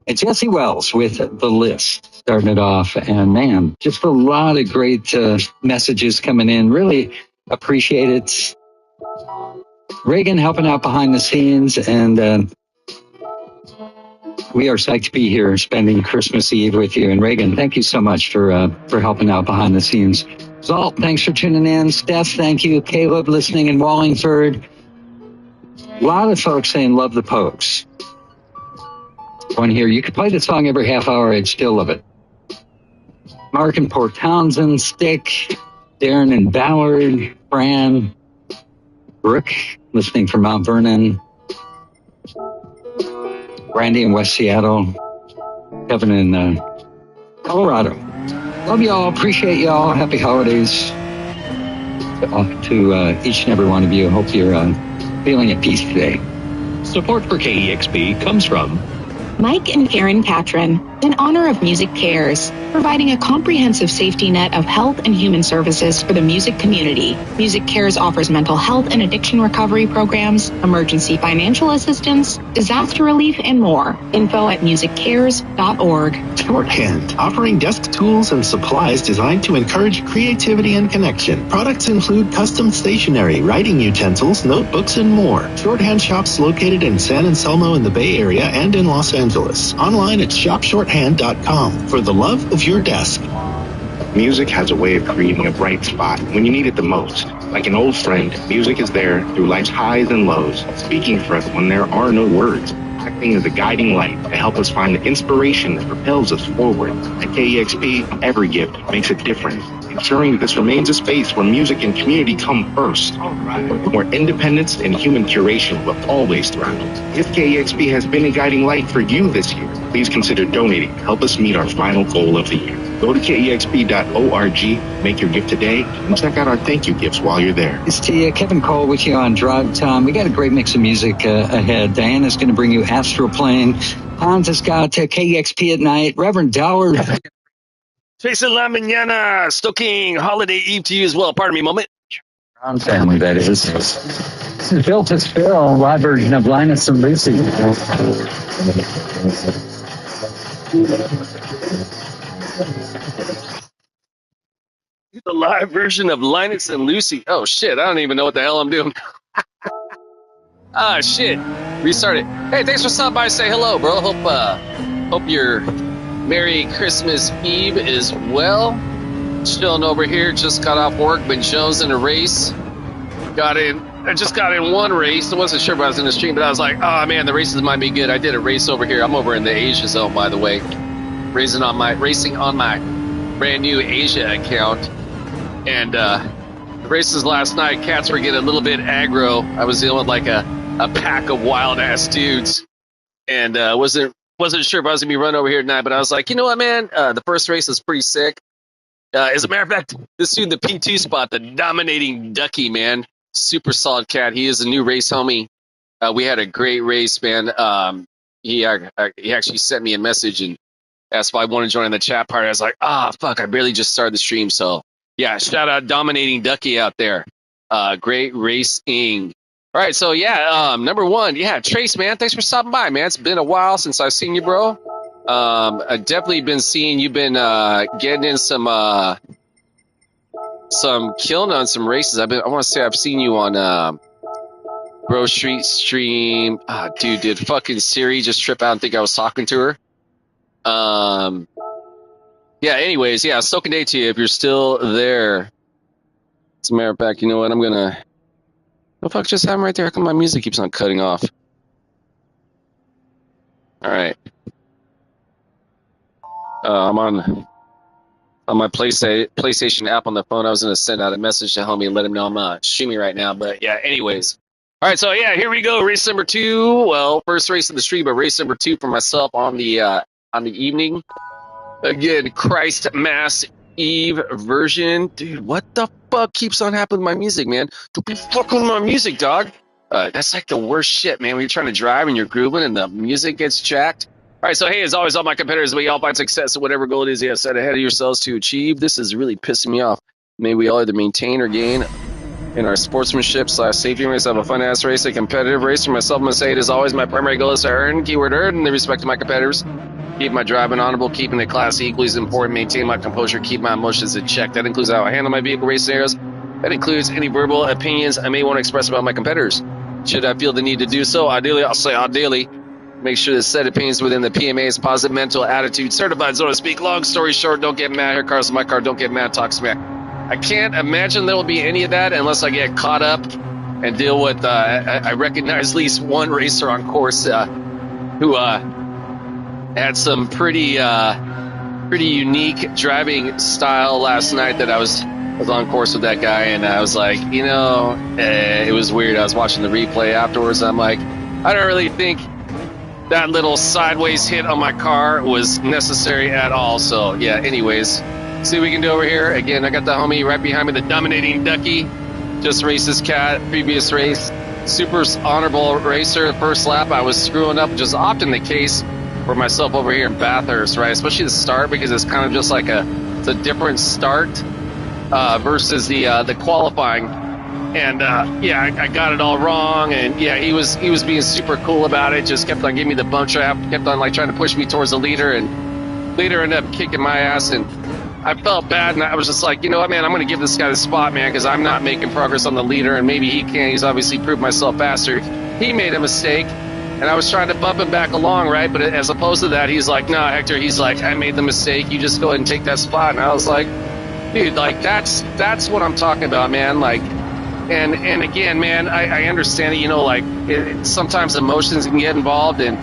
And Jesse Wells with The List starting it off. And man, just a lot of great messages coming in. Really appreciate it. Reagan helping out behind the scenes. And we are psyched to be here spending Christmas Eve with you. And Reagan, thank you so much for helping out behind the scenes. Zalt, thanks for tuning in. Steph, thank you. Caleb, listening in Wallingford. A lot of folks saying love the Pokes. One here, you could play the song every half hour, I'd still love it. Mark in Port Townsend, Stick, Darren and Ballard, Fran, Brooke, listening from Mount Vernon, Randy in West Seattle, Kevin in Colorado. Love y'all, appreciate y'all, happy holidays to each and every one of you. Hope you're feeling at peace today. Support for KEXP comes from Mike and Karen Patron, in honor of Music Cares, providing a comprehensive safety net of health and human services for the music community. Music Cares offers mental health and addiction recovery programs, emergency financial assistance, disaster relief, and more. Info at musiccares.org. Shorthand, offering desk tools and supplies designed to encourage creativity and connection. Products include custom stationery, writing utensils, notebooks, and more. Shorthand shops located in San Anselmo in the Bay Area and in Los Angeles. Online at shopshorthand.com for the love of your desk. Music has a way of creating a bright spot when you need it the most. Like an old friend, music is there through life's highs and lows, speaking for us when there are no words, acting as a guiding light to help us find the inspiration that propels us forward. At KEXP, every gift makes a difference, ensuring that this remains a space where music and community come first, where independence and human curation will always thrive. If KEXP has been a guiding light for you this year, please consider donating to help us meet our final goal of the year. Go to KEXP.org, make your gift today, and check out our thank you gifts while you're there. It's Kevin Cole with you on Drive Time. We got a great mix of music ahead. Diana's going to bring you Astral Plane. Hans has got KEXP at night. Reverend Dower. Jason La Mañana, Stoking, holiday eve to you as well. Pardon me a moment. Brown family, that is. This is Bill to Spill, live version of Linus and Lucy. The live version of Linus and Lucy. Oh, shit. I don't even know what the hell I'm doing. Shit. Restart it. Hey, thanks for stopping by and say hello, bro. Hope your Merry Christmas Eve is well. Chilling over here. Just got off work. Been jonesing a race. I just got in one race. I wasn't sure if I was in the stream, but I was like, oh, man, the races might be good. I did a race over here. I'm over in the Asia zone, by the way. Racing on my brand new Asia account. And the races last night, cats were getting a little bit aggro. I was dealing with like a pack of wild ass dudes, and wasn't sure if I was gonna be run over here tonight. But I was like, you know what, man? The first race was pretty sick. As a matter of fact, this dude in the P2 spot, the Dominating Ducky, man, super solid cat. He is a new race homie. We had a great race, man. He actually sent me a message and asked if I wanted to join the chat party. I was like, fuck, I barely just started the stream. So, yeah, shout out Dominating Ducky out there. Great racing. All right, so, yeah, number one, yeah, Trace, man, thanks for stopping by, man. It's been a while since I've seen you, bro. I've definitely been seeing you've been getting in some killing on some races. I want to say I've seen you on Bro Street stream. Dude, did fucking Siri just trip out and think I was talking to her? Yeah, anyways, yeah, Stoking Day to you if you're still there. As a matter of fact, you know what? I'm gonna. What the fuck just happened right there? How come my music keeps on cutting off? All right. I'm on my PlayStation app on the phone. I was gonna send out a message to homie and let him know I'm streaming right now. But yeah, anyways. All right, so yeah, here we go. Race number 2. Well, first race of the stream, but race number 2 for myself on the evening. Again, Christ Mass Eve version. Dude, what the fuck keeps on happening with my music, man? Don't be fucking with my music, dog. That's like the worst shit, man, when you're trying to drive and you're grooving and the music gets jacked. All right, so hey, as always, all my competitors, we all find success at whatever goal it is you have set ahead of yourselves to achieve. This is really pissing me off. May we all either maintain or gain in our sportsmanship / safety race. I have a fun ass race, a competitive race. For myself, I'm gonna say it is always my primary goal is to earn, keyword earn, in the respect of my competitors. Keep my driving honorable, keeping the class equally as important, maintain my composure, keep my emotions in check. That includes how I handle my vehicle race scenarios. That includes any verbal opinions I may want to express about my competitors. Should I feel the need to do so, ideally, I'll say ideally. Make sure to set opinions within the PMA's positive mental attitude, certified, so to speak. Long story short, don't get mad. Here, cars, my car, don't get mad, talk smack. I can't imagine there will be any of that unless I get caught up and deal with, I recognize at least one racer on course who had some pretty unique driving style last night that I was on course with that guy, and I was like, it was weird. I was watching the replay afterwards, and I'm like, I don't really think that little sideways hit on my car was necessary at all. So, yeah, anyways, see what we can do over here. Again, I got the homie right behind me, the dominating Ducky. Just raced his cat, previous race. Super honorable racer. First lap, I was screwing up, which is often the case for myself over here in Bathurst, right? Especially the start, because it's kind of just like it's a different start versus the qualifying. And I got it all wrong, and he was being super cool about it. Just kept on giving me the bump trap, kept on like trying to push me towards the leader, and leader ended up kicking my ass, and I felt bad, and I was just like, you know what, man, I'm going to give this guy the spot, man, because I'm not making progress on the leader, and maybe he can. He's obviously proved myself faster. He made a mistake, and I was trying to bump him back along, right? But as opposed to that, he's like, no, Hector, he's like, I made the mistake. You just go ahead and take that spot. And I was like, dude, like that's what I'm talking about, man. Like. And again, man, I understand it, sometimes emotions can get involved. And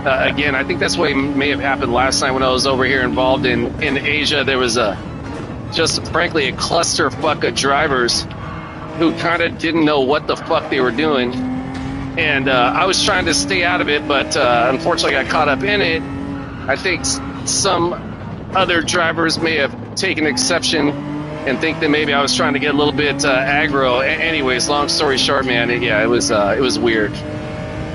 again, I think that's what may have happened last night when I was over here involved in Asia. There was frankly, a clusterfuck of drivers who kind of didn't know what the fuck they were doing. And I was trying to stay out of it, but unfortunately I got caught up in it. I think some other drivers may have taken exception and think that maybe I was trying to get a little bit aggro. Anyways, long story short, man, it was weird.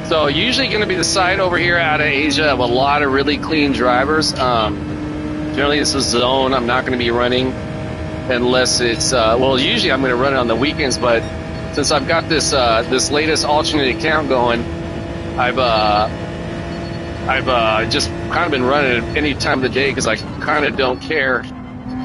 So usually going to be the side over here out of Asia of a lot of really clean drivers. Generally, it's a zone I'm not going to be running unless it's usually I'm going to run it on the weekends. But since I've got this latest alternate account going, I've just kind of been running it any time of the day because I kind of don't care.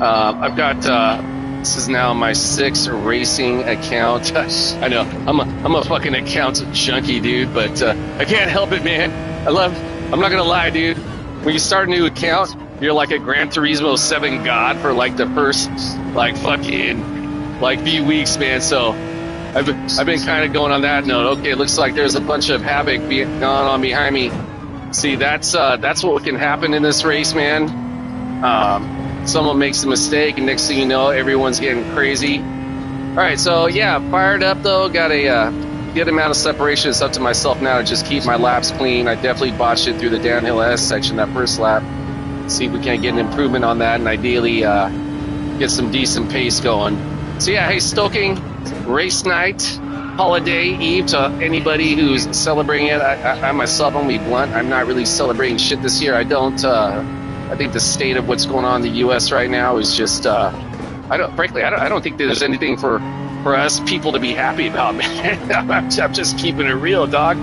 I've got this is now my 6th racing account. I know I'm a fucking account junkie, dude, but I can't help it, man. I'm not gonna lie, dude. When you start a new account, you're like a Gran Turismo 7 god for like the first few weeks, man. So I've been kind of going on that note. Okay, it looks like there's a bunch of havoc going on behind me. See, that's what can happen in this race, man. Someone makes a mistake, and next thing you know, everyone's getting crazy. All right, so yeah, fired up though. Got a good amount of separation. It's up to myself now to just keep my laps clean. I definitely botched it through the downhill S section that first lap. See if we can't get an improvement on that, and ideally get some decent pace going. So yeah, hey, Stoking, race night, holiday eve to anybody who's celebrating it. I myself, I'm gonna be blunt, I'm not really celebrating shit this year. I think the state of what's going on in the U.S. right now is just, I don't think there's anything for us people to be happy about, man. I'm just keeping it real, dog.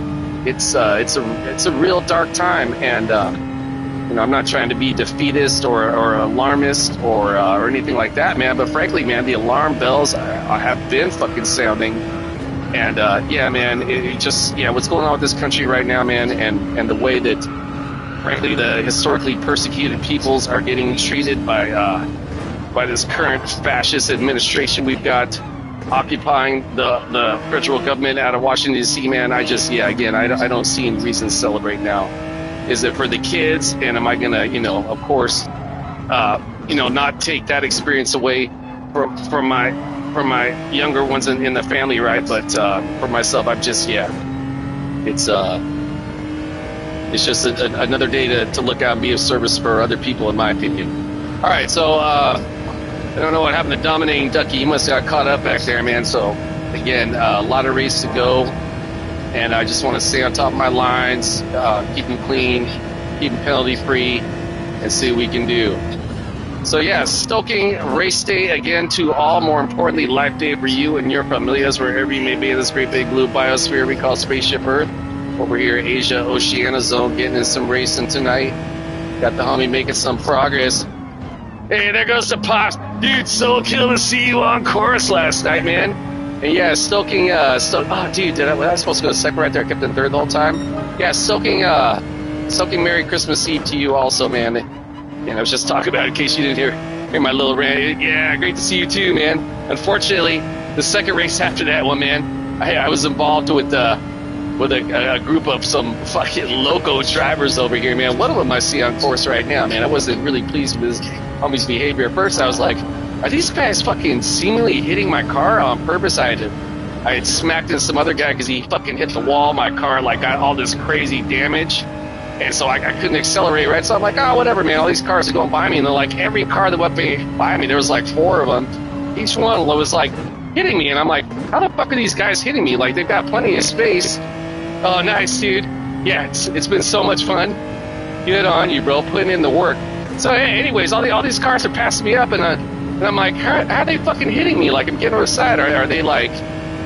It's a real dark time, and I'm not trying to be defeatist or alarmist or anything like that, man. But frankly, man, the alarm bells have been fucking sounding, and man, what's going on with this country right now, man, and the way that. Frankly, the historically persecuted peoples are getting treated by this current fascist administration we've got occupying the federal government out of Washington, D.C., man. I don't see any reason to celebrate now. Is it for the kids? And am I going to, of course, not take that experience away from my younger ones in the family, right? But for myself, it's just another day to look out and be of service for other people, in my opinion. All right, so I don't know what happened to Dominating Ducky. He must have got caught up back there, man. So, again, a lot of race to go, and I just want to stay on top of my lines, keep them clean, keep them penalty-free, and see what we can do. So yeah, Stoking race day again to all. More importantly, life day for you and your familias wherever you may be in this great big blue biosphere we call Spaceship Earth. Over here, Asia, Oceania zone, getting in some racing tonight. Got the homie making some progress. Hey, there goes the Pops. Dude, so kill to see you on course last night, man. And yeah, Stoking, oh, dude, was I supposed to go second right there? I kept in third the whole time. Yeah, Stoking Merry Christmas Eve to you also, man. And I was just talking about it in case you didn't hear my little rant. Yeah, great to see you too, man. Unfortunately, the second race after that one, man, I was involved with a group of some fucking loco drivers over here, man. One of them I see on course right now, man. I wasn't really pleased with his homie's behavior at first. I was like, are these guys fucking seemingly hitting my car on purpose? I had smacked into some other guy because he fucking hit the wall. My car like got all this crazy damage. And so I couldn't accelerate, right? So I'm like, oh, whatever, man. All these cars are going by me. And they're like, every car that went by me, there was like 4 of them. Each one was like hitting me. And I'm like, how the fuck are these guys hitting me? Like, they've got plenty of space. Oh, nice, dude. Yeah, it's been so much fun. Good on you, bro. Putting in the work. So, hey, anyways, all these cars are passing me up. And I'm like, how are they fucking hitting me? Like, I'm getting on the side. Are they, like,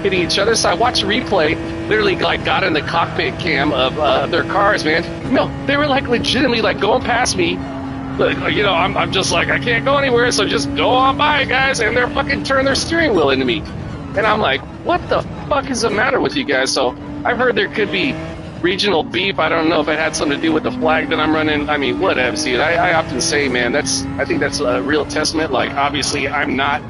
hitting each other? So I watched the replay. Literally, like, got in the cockpit cam of their cars, man. No, they were, like, legitimately, like, going past me. You know, I'm just like, I can't go anywhere, so just go on by, guys. And they're fucking turning their steering wheel into me. And I'm like, what the fuck is the matter with you guys? So I've heard there could be regional beef. I don't know if it had something to do with the flag that I'm running. I mean, whatever. See, I often say, man, I think that's a real testament. Like, obviously, I'm not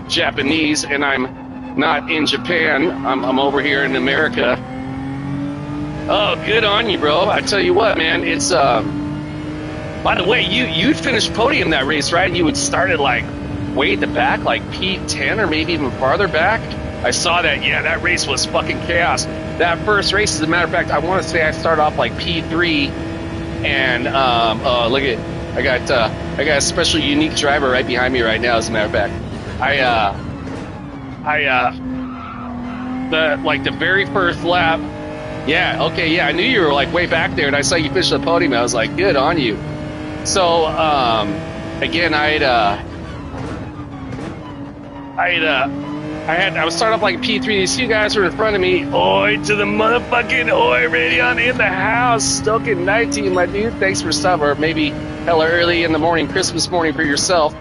Japanese, and I'm not in Japan. I'm over here in America. Oh, good on you, bro. I tell you what, man, it's by the way, you'd finished podium that race, right? You would start at like way at the back, like P10 or maybe even farther back. I saw that. Yeah, that race was fucking chaos. That first race, as a matter of fact, I want to say I started off like P3, and look at, I got a special unique driver right behind me right now. As a matter of fact, the very first lap. Yeah, okay, yeah, I knew you were like way back there, and I saw you finish the podium. I was like, good on you. So, again, I was starting off like P3. These two guys were in front of me. Oi to the motherfucking oi, Radion in the house. Stoking 19, my dude. Thanks for stopping, or maybe hella early in the morning, Christmas morning for yourself.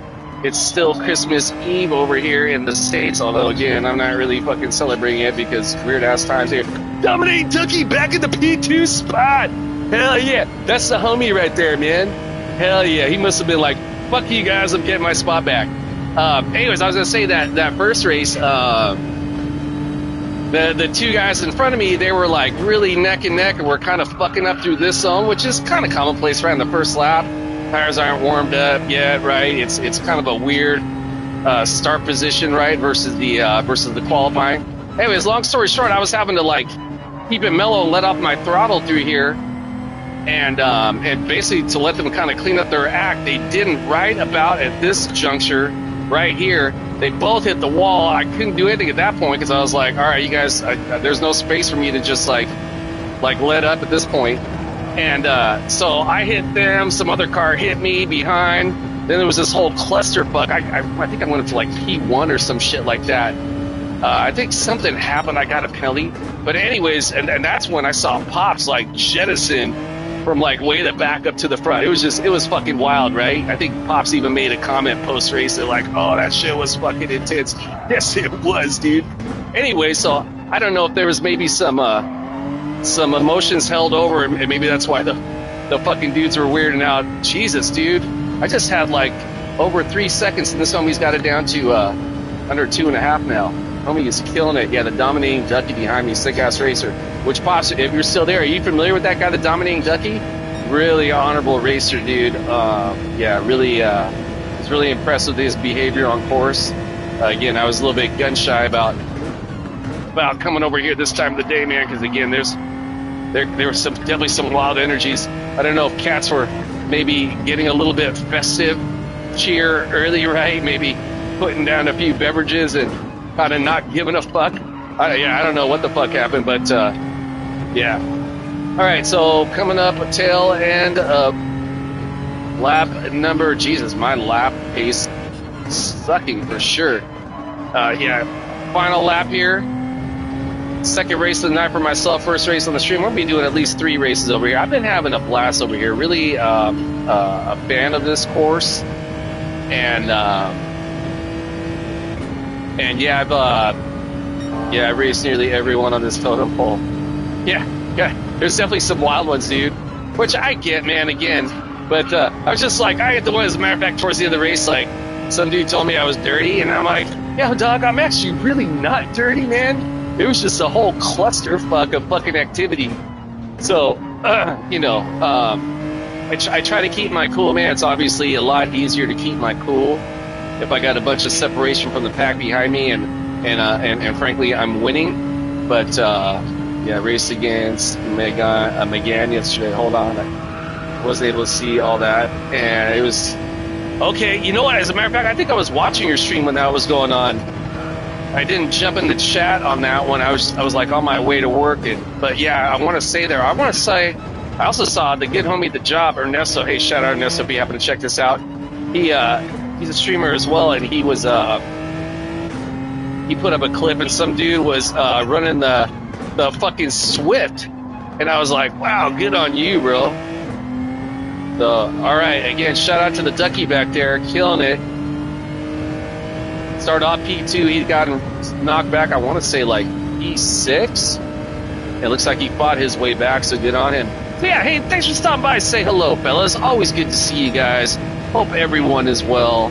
It's still Christmas Eve over here in the States, although, again, I'm not really fucking celebrating it because weird-ass times here. Dominating Tucky back in the P2 spot. Hell yeah. That's the homie right there, man. Hell yeah. He must have been like, fuck you guys, I'm getting my spot back. Anyways, I was going to say that first race, the two guys in front of me, they were like really neck and neck and were kind of fucking up through this zone, which is kind of commonplace right in the first lap. Tires aren't warmed up yet, right? It's kind of a weird start position, right, versus the qualifying. Anyways, long story short, I was having to like keep it mellow and let off my throttle through here, and basically to let them kind of clean up their act. They didn't. Right about at this juncture, right here, they both hit the wall. I couldn't do anything at that point because I was like, all right, you guys, there's no space for me to just like let up at this point. And so I hit them, some other car hit me behind. Then there was this whole clusterfuck. I think I went up to like P1 or some shit like that. I think something happened. I got a penalty. But anyways, and that's when I saw Pops like jettison from like way the back up to the front. It was fucking wild, right? I think Pops even made a comment post-race that like, oh, that shit was fucking intense. Yes, it was, dude. Anyway, so I don't know if there was maybe some emotions held over, and maybe that's why the fucking dudes were weirding out. Jesus, dude. I just had like over 3 seconds, and this homie's got it down to under 2.5 now. Homie is killing it. Yeah, the dominating Ducky behind me, sick-ass racer. Which, Pops, if you're still there, are you familiar with that guy, the dominating Ducky? Really honorable racer, dude. Yeah, really, was really impressed with his behavior on course. Again, I was a little bit gun-shy about coming over here this time of the day, man, because again, there was definitely some wild energies. I don't know if cats were maybe getting a little bit festive cheer early, right? Maybe putting down a few beverages and kind of not giving a fuck. I don't know what the fuck happened, but yeah. All right, so coming up a tail end of Lap number, Jesus, my lap pace sucking for sure. Yeah, final lap here. Second race of the night for myself, first race on the stream. We'll be doing at least 3 races over here. I've been having a blast over here. Really a fan of this course. And yeah, I've raced nearly everyone on this totem pole. Yeah, there's definitely some wild ones, dude. Which I get, man, again. But I was just like, I get the one, as a matter of fact, towards the end of the race, like, some dude told me I was dirty, and I'm like, yeah, dog, I'm actually really not dirty, man. It was just a whole clusterfuck of fucking activity. So, I try to keep my cool, man. It's obviously a lot easier to keep my cool if I got a bunch of separation from the pack behind me, and frankly, I'm winning. But yeah, raced against Megan yesterday. Hold on, I wasn't able to see all that, and it was okay. You know what? As a matter of fact, I think I was watching your stream when that was going on. I didn't jump in the chat on that one. I was like on my way to work, but yeah, I want to say I also saw the good homie The Job, Ernesto. Hey, shout out Ernesto if you happen to check this out. He's a streamer as well, and he was he put up a clip, and some dude was running the fucking Swift, and I was like, wow, good on you, bro. So, all right, again, shout out to the Ducky back there, killing it. Started off P2, he'd gotten knocked back, I want to say like P6. It looks like he fought his way back, so good on him. So yeah, hey, thanks for stopping by. Say hello, fellas. Always good to see you guys. Hope everyone is well.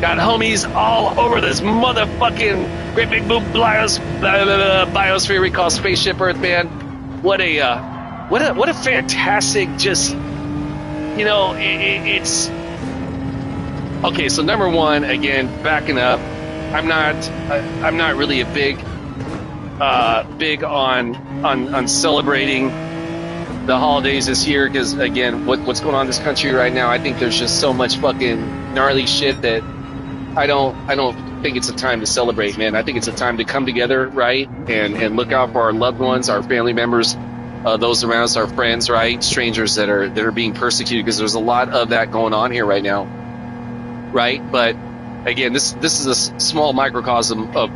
Got homies all over this motherfucking great big boom biosphere we call Spaceship Earth, man. What a fantastic, just, it's okay. So number one, again, backing up. I'm not really a big on celebrating the holidays this year, because again, what's going on in this country right now, I think there's just so much fucking gnarly shit that I don't think it's a time to celebrate, man. I think it's a time to come together, right, and look out for our loved ones, our family members, those around us, our friends, right, strangers that are being persecuted, because there's a lot of that going on here right now, right? But again, this is a small microcosm of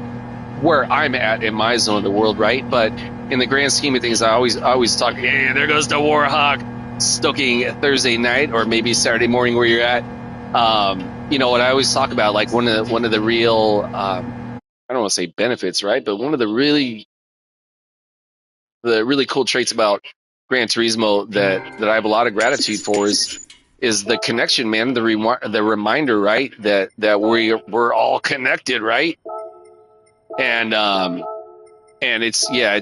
where I'm at in my zone of the world, right? But in the grand scheme of things, I always talk, hey, there goes the Warhawk, Stoking Thursday night, or maybe Saturday morning where you're at. What I always talk about, like one of the real, I don't want to say benefits, right? But one of the really cool traits about Gran Turismo that I have a lot of gratitude for is the connection, man. The reminder, right? That we're all connected, right? And it's a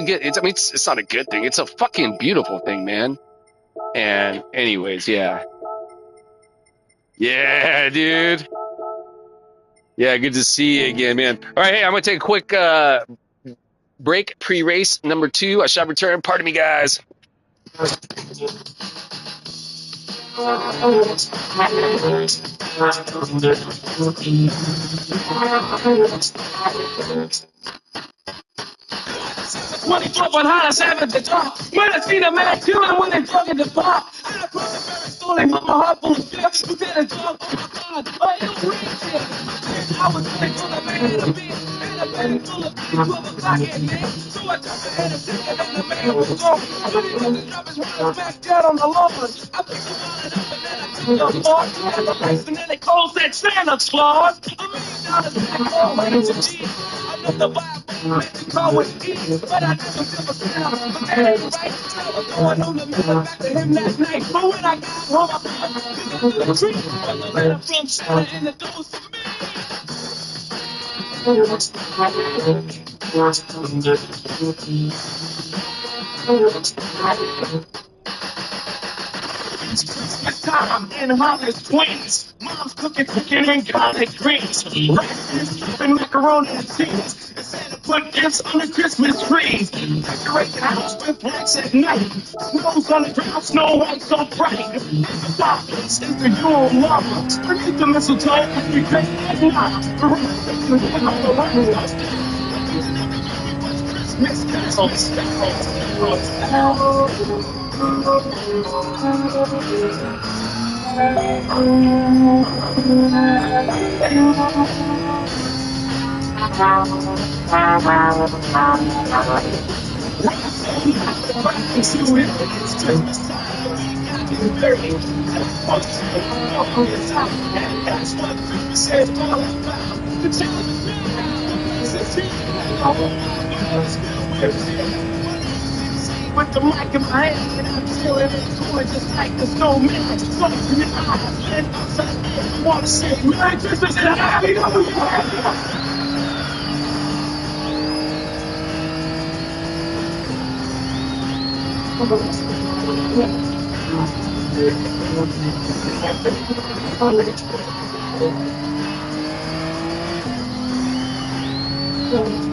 good, it's not a good thing. It's a fucking beautiful thing, man. And anyways, yeah, dude. Yeah, good to see you again, man. All right, hey, I'm gonna take a quick break. Pre-race number 2. I shall return. Pardon me, guys. When he drove on high, savage the top. When I see the man killing when they drug in the bar. I put the very story with my heart full of fear. Who did a dog? Oh my God, oh, it was real. I was ready for the man in the beat. And a belly full of 12 o'clock at night. So I took the head of ticket and the man was gone. But he wasn't drop his round back down on the lawn. I picked the wallet up and then I took the mark. And the place and then they closed that Santa Claus. $1 million back home and it's a G. I know the Bible. Call with ease, but I never feel a sound. But that ain't right. I was going on the middle back to him that night. But when I got home, I put the tree. But the letter from Santa and the doors to me. It's Christmas time in Hollis, Queens. Mom's cooking chicken and collard greens. Rice and macaroni and cheese. And Santa put gifts on the Christmas trees. Decorate the house with lights at night. Snows on the ground, snow white so bright. Stop, it's the Yule log. Beneath the mistletoe, we drink at night. The rain and all the lights. Christmas carols. With the mic in my hand, and I'm still in it, cool, just like the snowman. So in your eyes, and I want to say, Merry Christmas and a Happy New Year!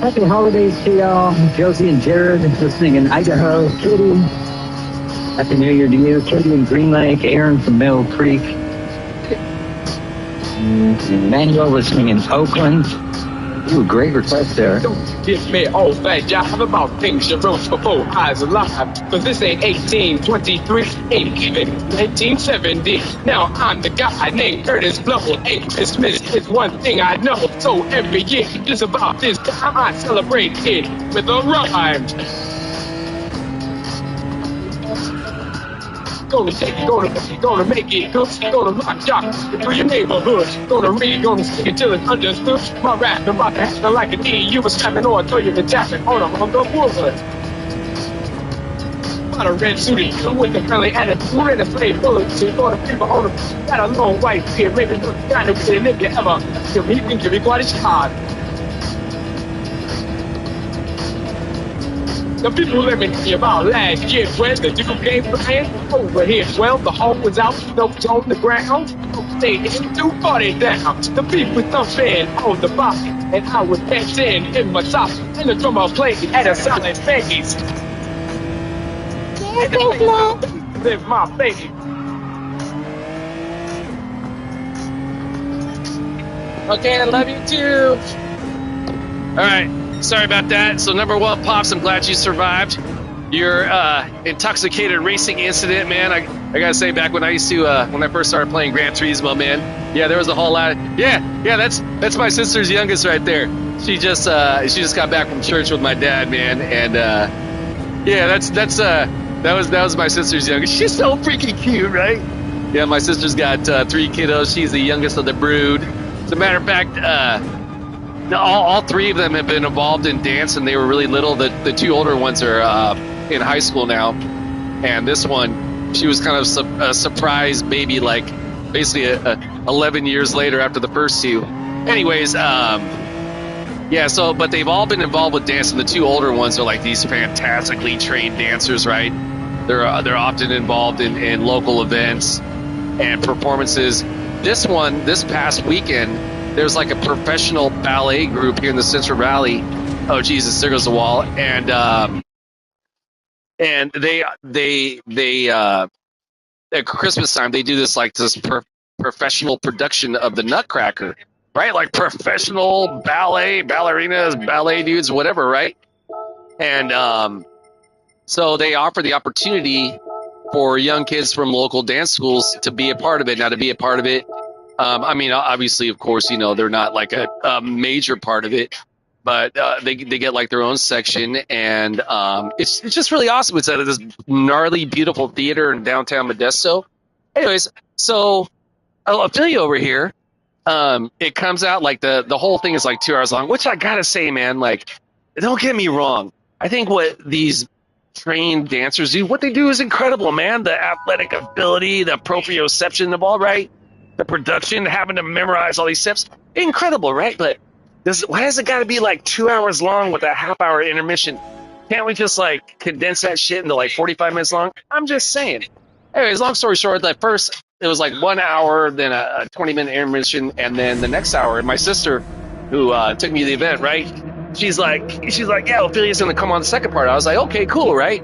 Happy holidays to y'all. Josie and Jared listening in Idaho. Kitty. Happy New Year to you. Kitty in Green Lake. Aaron from Mill Creek. Emmanuel listening in Oakland. Ooh, great request there. Don't give me all that jive about things you wrote before I was alive. Cause this ain't 1823, ain't even 1970. Now I'm the guy named Curtis Blow. And Christmas is one thing I know. So every year, just about this time, I celebrate it with a rhyme. Gonna make it good. Gonna rock jock through your neighborhood. Gonna read, gonna sing it till it's understood. My rap about to happen like an E. You was slamming or I told you to tap it on the wood. Got a red suited with a friendly attitude and a slave bullet. So you gonna people on him. Got a long white beard, maybe look kind of good. And if you ever give me, you can give me quite a shot. The people let me tell you about last year when the Duke game playing over here. Well, the hawk was out, notes on the ground. Stayed in 240 down. The beat was thumping on the body, and I was dancing in my socks. And the drummer played at a silent face. Live my baby. Okay, I love you too. All right. Sorry about that. So number one, Pops, I'm glad you survived your intoxicated racing incident, man. I gotta say, back when I used to when I first started playing Gran Turismo, man, yeah, there was a whole lot of, yeah, that's my sister's youngest right there. She just got back from church with my dad, man, and yeah, that was my sister's youngest. She's so freaking cute, right? Yeah, my sister's got 3 kiddos. She's the youngest of the brood. As a matter of fact, all 3 of them have been involved in dance, and they were really little. The 2 older ones are in high school now, and this one, she was kind of a surprise baby, like basically 11 years later after the first 2. Anyways, yeah. So, but they've all been involved with dance, and the 2 older ones are like these fantastically trained dancers, right? They're often involved in local events and performances. This past weekend, there's like a professional ballet group here in the Central Valley. Oh Jesus, there goes the wall. And they at Christmas time they do this professional production of the Nutcracker, right? Like professional ballerinas, ballet dudes, whatever, right? And so they offer the opportunity for young kids from local dance schools to be a part of it. Now, to be a part of it, I mean, obviously, of course, you know, they're not like a major part of it, but they get like their own section, and it's just really awesome. It's at this gnarly, beautiful theater in downtown Modesto. Anyways, so Ophelia over here, it comes out like the whole thing is like 2 hours long, which I gotta say, man, like, don't get me wrong. I think what these trained dancers do, what they do is incredible, man. The athletic ability, the proprioception of all, right? The production, having to memorize all these steps, incredible, right? But why has it got to be like 2 hours long with a half-hour intermission? Can't we just like condense that shit into like 45 minutes long? I'm just saying. Anyways, long story short, like first it was like 1 hour, then a 20-minute intermission, and then the next hour, my sister, who took me to the event, right? She's like, yeah, Ophelia's gonna come on the second part. I was like, okay, cool, right?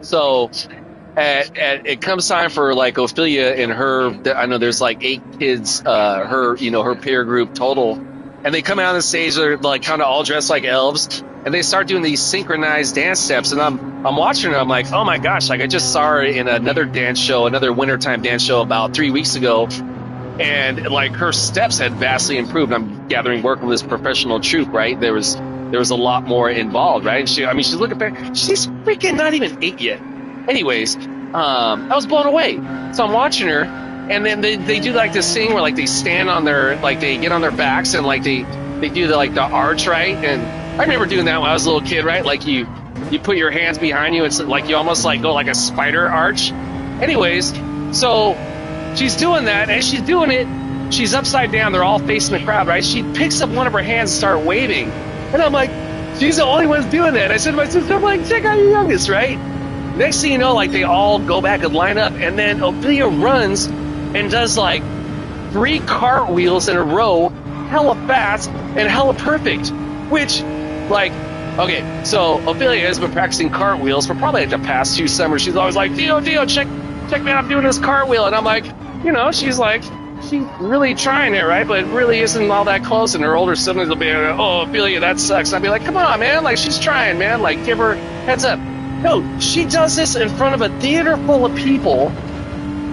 So. It comes time for like Ophelia and her. I know there's like 8 kids, her peer group total, and they come out on the stage. They're like kind of all dressed like elves, and they start doing these synchronized dance steps, and I'm watching her. I'm like, oh my gosh, like I just saw her in another dance show, another wintertime dance show about 3 weeks ago, and like her steps had vastly improved. I'm gathering working with this professional troupe, right? There was a lot more involved, right? And she's looking back, she's freaking not even 8 yet. Anyways, I was blown away. So I'm watching her, and then they do like this thing where like they stand on their, like they get on their backs and like they do the arch, right? And I remember doing that when I was a little kid, right? Like you put your hands behind you. It's like you almost like go like a spider arch. Anyways, so she's doing that. As she's doing it, she's upside down. They're all facing the crowd, right? She picks up one of her hands and start waving. And I'm like, she's the only one doing that. I said to my sister, I'm like, check out your youngest, right? Next thing you know, like they all go back and line up. And then Ophelia runs and does like 3 cartwheels in a row, hella fast and hella perfect. Which, like, okay, so Ophelia has been practicing cartwheels for probably like the past 2 summers. She's always like, Dio, check me out, I'm doing this cartwheel. And I'm like, she's really trying it, right? But it really isn't all that close. And her older siblings will be like, oh, Ophelia, that sucks. And I'll be like, come on, man. Like, she's trying, man. Like, give her heads up. No, she does this in front of a theater full of people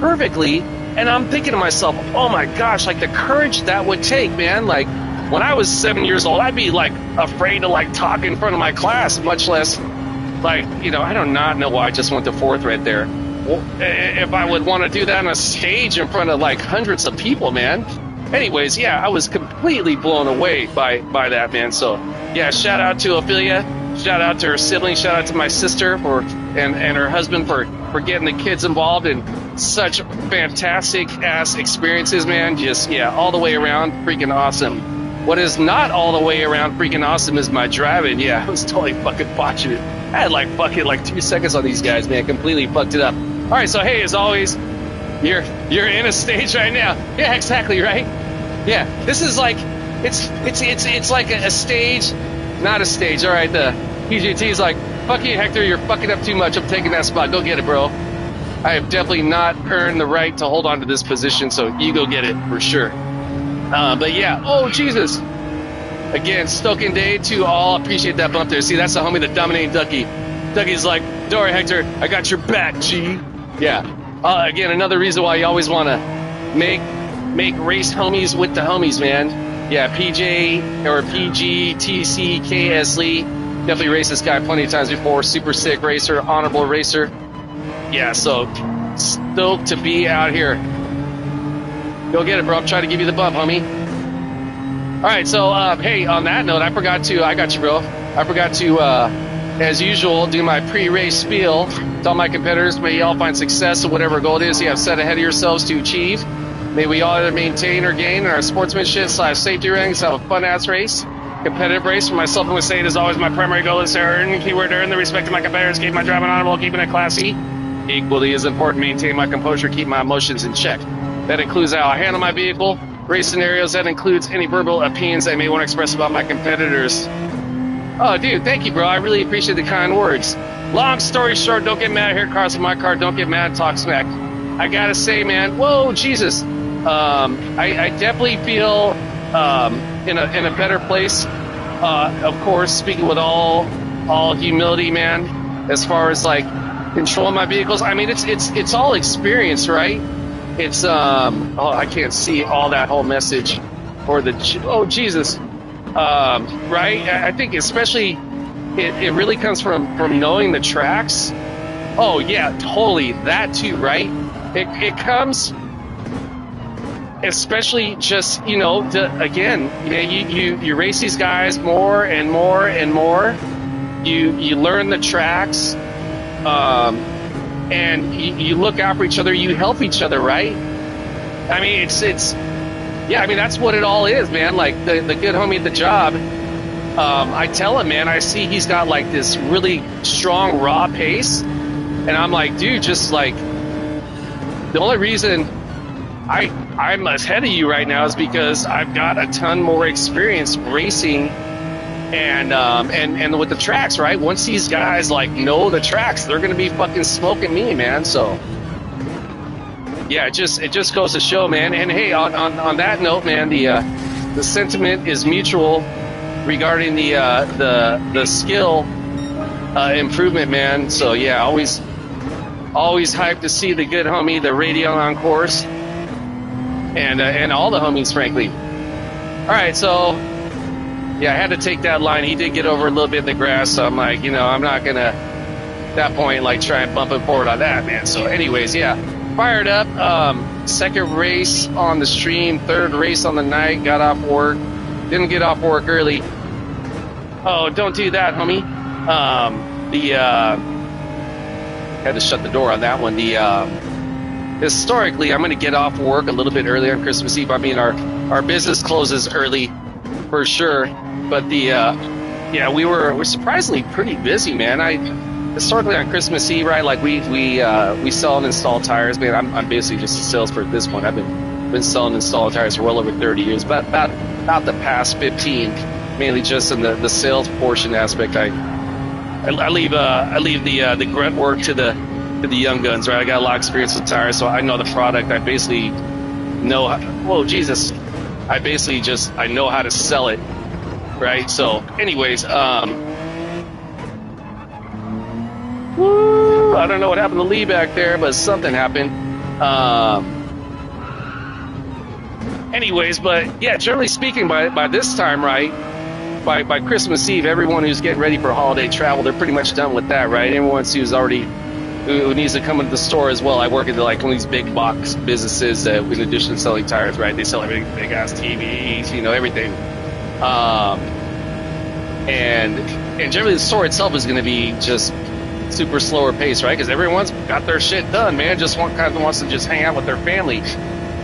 perfectly. And I'm thinking to myself, oh my gosh, like the courage that would take, man. Like, when I was 7 years old, I'd be like afraid to like talk in front of my class, much less like, I do not know why I just went to 4th right there. Well, if I would want to do that on a stage in front of like hundreds of people, man. Anyways, yeah, I was completely blown away by that, man. So yeah, shout out to Ophelia, shout out to her siblings, shout out to my sister and her husband for getting the kids involved in such fantastic ass experiences, man. Just, yeah, all the way around freaking awesome. What is not all the way around freaking awesome is my driving. Yeah, I was totally fucking botching it. I had like 2 seconds on these guys, man. Completely fucked it up. All right, so hey, as always, you're in a stage right now. Yeah, exactly, right? Yeah, this is like it's like a stage, not a stage. All right, the PGT's like, fuck you, Hector. You're fucking up too much. I'm taking that spot. Go get it, bro. I have definitely not earned the right to hold on to this position, so you go get it for sure. But yeah, oh Jesus. Again, Stoking Day to all. Appreciate that bump there. See, that's the homie, the dominating Ducky. Ducky's like, don't worry, Hector, I got your back, G. Yeah. Again, another reason why you always want to make race homies with the homies, man. Yeah, PJ or PGTCKS Lee. Definitely raced this guy plenty of times before. Super sick racer, honorable racer. Yeah, so stoked to be out here. Go get it, bro. I'm trying to give you the bump, homie. All right, so, hey, on that note, I got you, bro. I forgot to, as usual, do my pre-race spiel. To all my competitors, may you all find success in whatever goal it is you have set ahead of yourselves to achieve. May we all either maintain or gain in our sportsmanship / safety ranks, have a fun-ass race. Competitive race for myself, and would say it is always my primary goal is to earn the respect of my competitors, keep my driving honorable, keeping it classy. Equally as important, maintain my composure, keep my emotions in check. That includes how I handle my vehicle, race scenarios. That includes any verbal opinions I may want to express about my competitors. Oh, dude, thank you, bro. I really appreciate the kind words. Long story short, don't get mad here, cars in my car. Don't get mad, talk smack. I gotta say, man, whoa, Jesus. I definitely feel in a better place. Of course, speaking with all humility, man. As far as like controlling my vehicles, I mean, it's all experience, right? It's I can't see all that whole message or Jesus. Right? I think especially it really comes from knowing the tracks. Oh yeah, totally, that too, right? It comes especially just, again, you race these guys more and more and more. You learn the tracks, and you look out for each other. You help each other, right? I mean, that's what it all is, man. Like the good homie at the job, I tell him, man, I see he's got like this really strong raw pace, and I'm like, dude, just like the only reason I'm ahead of you right now is because I've got a ton more experience racing and with the tracks, right? Once these guys like know the tracks, they're gonna be fucking smoking me, man. So yeah, it just goes to show, man. And hey, on that note, man, the sentiment is mutual. regarding the skill improvement, man. So yeah, always hyped to see the good homie, the radio on course, and all the homies, frankly. All right, so yeah, I had to take that line. He did get over a little bit in the grass, so I'm like, I'm not gonna at that point like try and bump him forward on that, man. So anyways, yeah, fired up. Second race on the stream, third race on the night. Got off work, didn't get off work early. Oh, don't do that, homie. Had to shut the door on that one. Historically, I'm going to get off work a little bit earlier on Christmas Eve. I mean, our business closes early for sure, but we're surprisingly pretty busy, man. Historically on Christmas Eve, right? Like we sell and install tires, man. I'm basically just a salesperson at this point. I've been selling and installing tires for well over 30 years, but about the past 15, mainly just in the sales portion aspect. I leave the grunt work to the young guns, right? I got a lot of experience with tires, so I know the product. I basically know. I know how to sell it, right? So, anyways, I don't know what happened to Lee back there, but something happened. Anyways, but yeah, generally speaking, by this time, right? By Christmas Eve, everyone who's getting ready for holiday travel, they're pretty much done with that, right? Everyone who needs to come into the store as well. I work at one of these big box businesses that, in addition to selling tires, right? They sell everything, big ass TVs, everything. And generally the store itself is going to be just super slower pace, right? Because everyone's got their shit done, man. Just wants to just hang out with their family.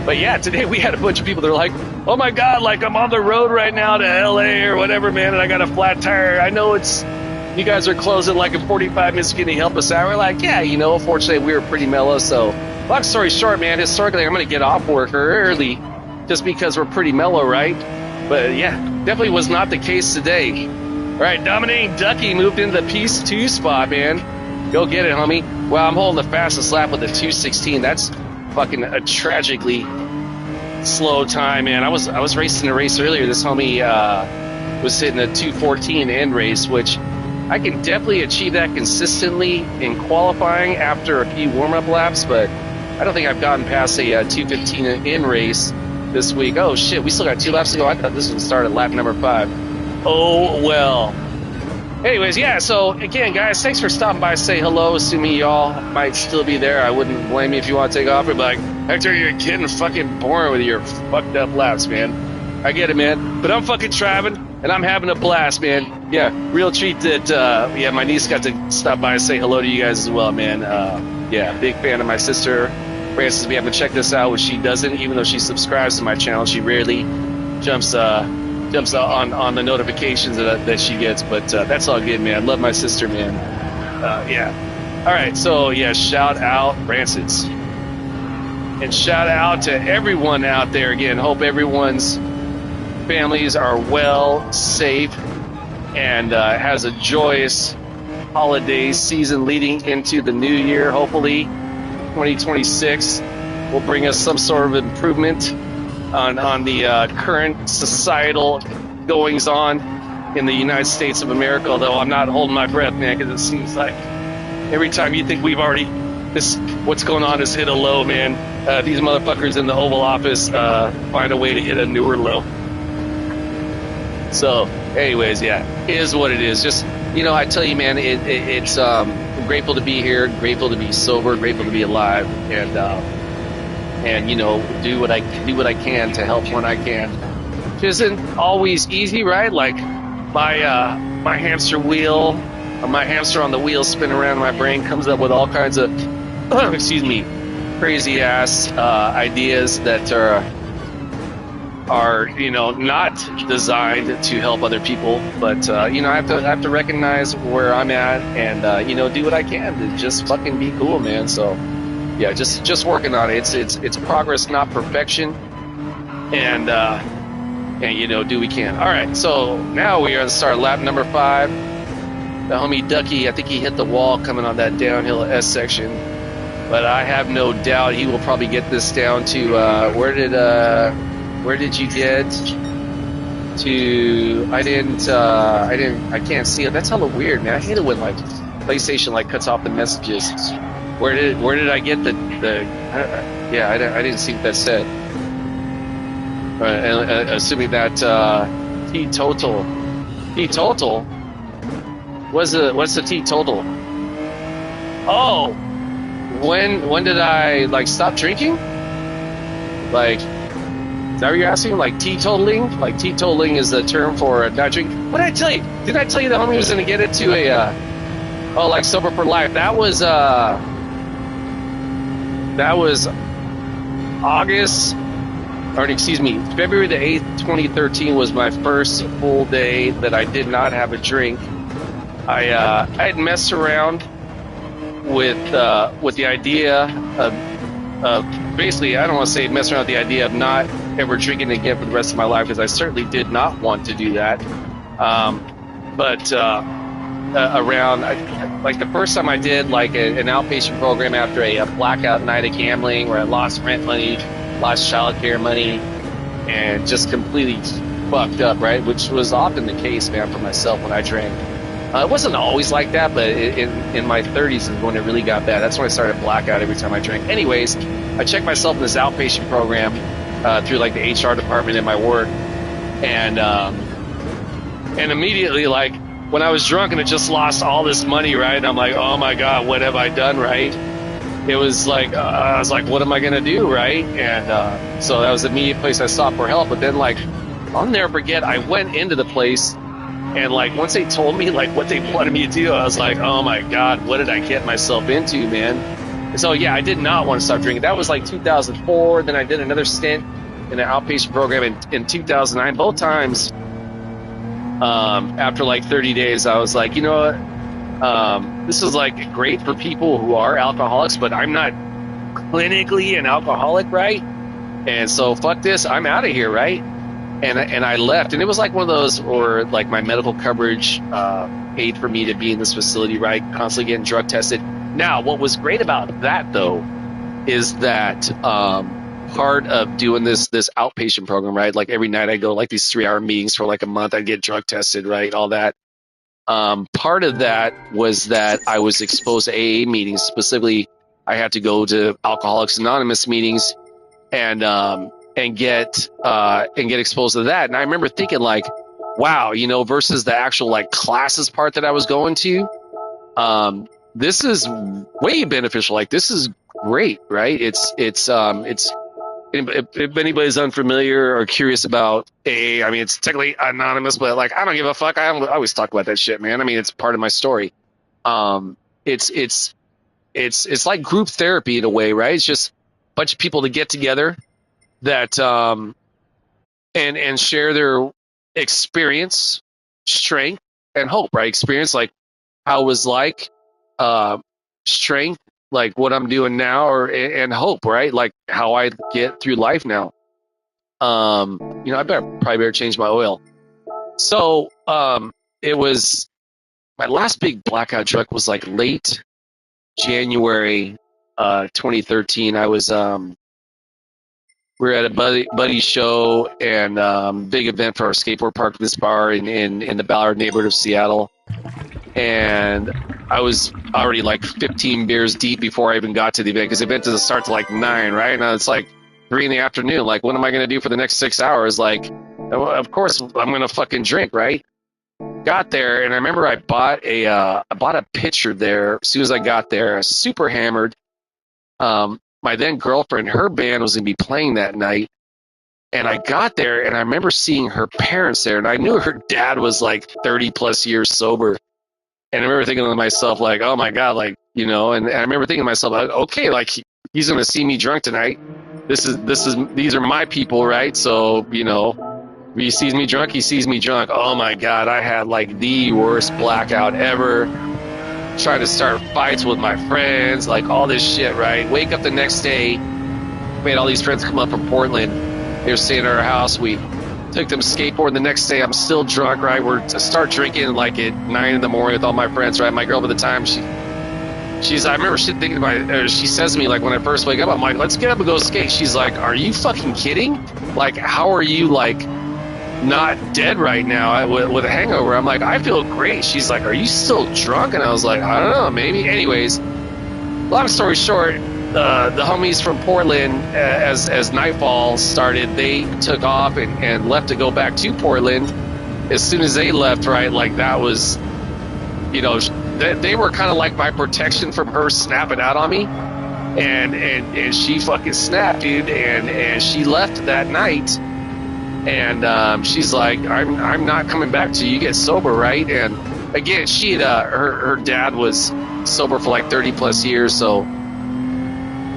But yeah, today we had a bunch of people that are like, oh my God, like I'm on the road right now to LA or whatever, man, and I got a flat tire. I know you guys are closing like in 45 minutes. Can you help us out? We're like, yeah, fortunately we were pretty mellow. So long story short, man, historically I'm going to get off work early just because we're pretty mellow, right? But yeah, definitely was not the case today. All right, Dominating Ducky moved into the P2 spot, man. Go get it, homie. Well, I'm holding the fastest lap with the 2:16. That's fucking a tragically slow time, man. I was racing a race earlier. This homie was hitting a 2:14 end race, which I can definitely achieve that consistently in qualifying after a few warm-up laps, but I don't think I've gotten past a 2:15 in race this week. Oh shit, we still got 2 laps to go. I thought this would start at lap number 5. Oh well. Anyways, yeah, so again, guys, thanks for stopping by. Say hello. Assuming y'all might still be there. I wouldn't blame you if you want to take off. But like, Hector, you're getting fucking boring with your fucked up laps, man. I get it, man. But I'm fucking driving, and I'm having a blast, man. Yeah, real treat that, my niece got to stop by and say hello to you guys as well, man. Yeah, big fan of my sister, Frances. We haven't checked this out, which she doesn't, even though she subscribes to my channel. She rarely jumps on the notifications that she gets, but that's all good, man. I love my sister, man. Yeah. All right, so yeah, shout out Francis, and shout out to everyone out there. Again, hope everyone's families are well, safe, and has a joyous holiday season leading into the new year. Hopefully 2026 will bring us some sort of improvement on the current societal goings on in the United States of America, although I'm not holding my breath, man, because it seems like every time you think what's going on has hit a low, man, these motherfuckers in the Oval Office find a way to hit a newer low. So anyways, yeah, it is what it is. Just, I tell you, man, it's I'm grateful to be here, grateful to be sober, grateful to be alive, and do what I can to help when I can. Which isn't always easy, right? Like my hamster wheel, or my hamster on the wheel spinning around in my brain comes up with all kinds of crazy ass ideas that are not designed to help other people, but I have to recognize where I'm at and do what I can to just fucking be cool, man. So yeah, just working on it. It's progress, not perfection, and do what we can. All right, so now we are to start lap number 5. The homie Ducky, I think he hit the wall coming on that downhill S section, but I have no doubt he will probably get this down to where did you get? I can't see it. That's hella weird, man. I hate it when like PlayStation like cuts off the messages. Where did I get the yeah, I didn't see what that said. Assuming that teetotal, what's the teetotal? Oh, when did I like stop drinking? Like, is that what you're asking? Like teetotaling? Like teetotaling is the term for not drinking. What did I tell you? Didn't I tell you the homie was gonna get into a like sober for life? That was August, or excuse me, February the 8th, 2013 was my first full day that I did not have a drink. I had messed around with the idea of basically, I don't want to say mess around with the idea of not ever drinking again for the rest of my life, because I certainly did not want to do that. But around like the first time I did like an outpatient program after a blackout night of gambling where I lost rent money, lost childcare money, and just completely fucked up, right? Which was often the case, man, for myself when I drank. It wasn't always like that, but in my 30s is when it really got bad. That's when I started blackout every time I drank. Anyways, I checked myself in this outpatient program through like the HR department in my work, and immediately, like, when I was drunk and I just lost all this money, right? And I'm like, oh my God, what have I done, right? It was like, I was like, what am I going to do, right? And so that was the immediate place I sought for help. But then, like, I'll never forget, I went into the place, and, like, once they told me, like, what they wanted me to do, I was like, oh my God, what did I get myself into, man? And so, yeah, I did not want to stop drinking. That was, like, 2004. Then I did another stint in an outpatient program in 2009. Both times, after like 30 days, I was like, you know what, this is like great for people who are alcoholics, but I'm not clinically an alcoholic, right? And so fuck this, I'm out of here, right? And I left, and it was like one of those, or like my medical coverage paid for me to be in this facility, right? Constantly getting drug tested. Now, what was great about that though is that part of doing this outpatient program, right? Like every night I go like these 3-hour meetings for like a month. I get drug tested, right? All that. Part of that was that I was exposed to AA meetings. Specifically, I had to go to Alcoholics Anonymous meetings and get exposed to that. And I remember thinking like, wow, you know, versus the actual like classes part that I was going to, this is way beneficial. Like this is great, right? It's if anybody's unfamiliar or curious about AA, I mean, it's technically anonymous, but like, I don't give a fuck. I always talk about that shit, man. I mean, it's part of my story. It's like group therapy in a way, right? It's just a bunch of people to get together that, and share their experience, strength, and hope, right? Experience, like how it was like, strength, like what I'm doing now, and hope, right? Like how I get through life now. You know, I probably better change my oil. So, it was my last big blackout drunk was like late January, 2013. I was, we were at a buddy show, and big event for our skateboard park, this bar in the Ballard neighborhood of Seattle. And I was already like 15 beers deep before I even got to the event, because the event doesn't start till like 9, right? And it's like 3 in the afternoon. Like, what am I going to do for the next 6 hours? Like, of course I'm going to fucking drink, right? Got there, and I remember I bought a pitcher there as soon as I got there, super hammered. My then girlfriend, her band was going to be playing that night. And I got there, and I remember seeing her parents there, and I knew her dad was like 30 plus years sober. And I remember thinking to myself, like, oh my God, like, you know, and I remember thinking to myself, like, okay, like he's going to see me drunk tonight. These are my people, right? So, you know, if he sees me drunk, he sees me drunk. Oh my God, I had like the worst blackout ever. Trying to start fights with my friends, like all this shit, right? Wake up the next day, we had all these friends come up from Portland. They were staying at our house. We took them skateboarding. The next day, I'm still drunk, right? We're to start drinking like at 9 in the morning with all my friends, right? My girl at the time, she's, I remember she thinking about, she says to me, like, when I first wake up, I'm like, let's get up and go skate. She's like, are you fucking kidding? Like, how are you, like, not dead right now with a hangover. I'm like, I feel great. She's like, are you still drunk? And I was like, I don't know, maybe. Anyways, long story short, the homies from Portland, as nightfall started, they took off and left to go back to Portland. As soon as they left, right, like that was, you know, they were kind of like my protection from her snapping out on me. And she fucking snapped, dude, and she left that night. And she's like, I'm not coming back till you get sober, right? And again, she had her dad was sober for like 30 plus years, so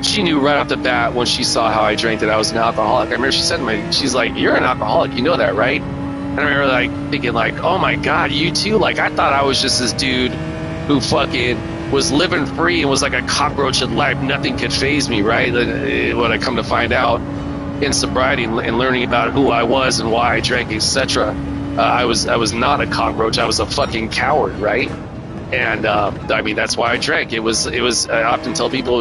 she knew right off the bat when she saw how I drank that I was an alcoholic. I remember she said to me, she's like, you're an alcoholic, you know that, right? And I remember like thinking like, oh my God, you too? Like I thought I was just this dude who fucking was living free and was like a cockroach in life. Nothing could faze me, right? When I come to find out in sobriety and learning about who I was and why I drank, etc. I was not a cockroach. I was a fucking coward, right? And I mean that's why I drank. It was I often tell people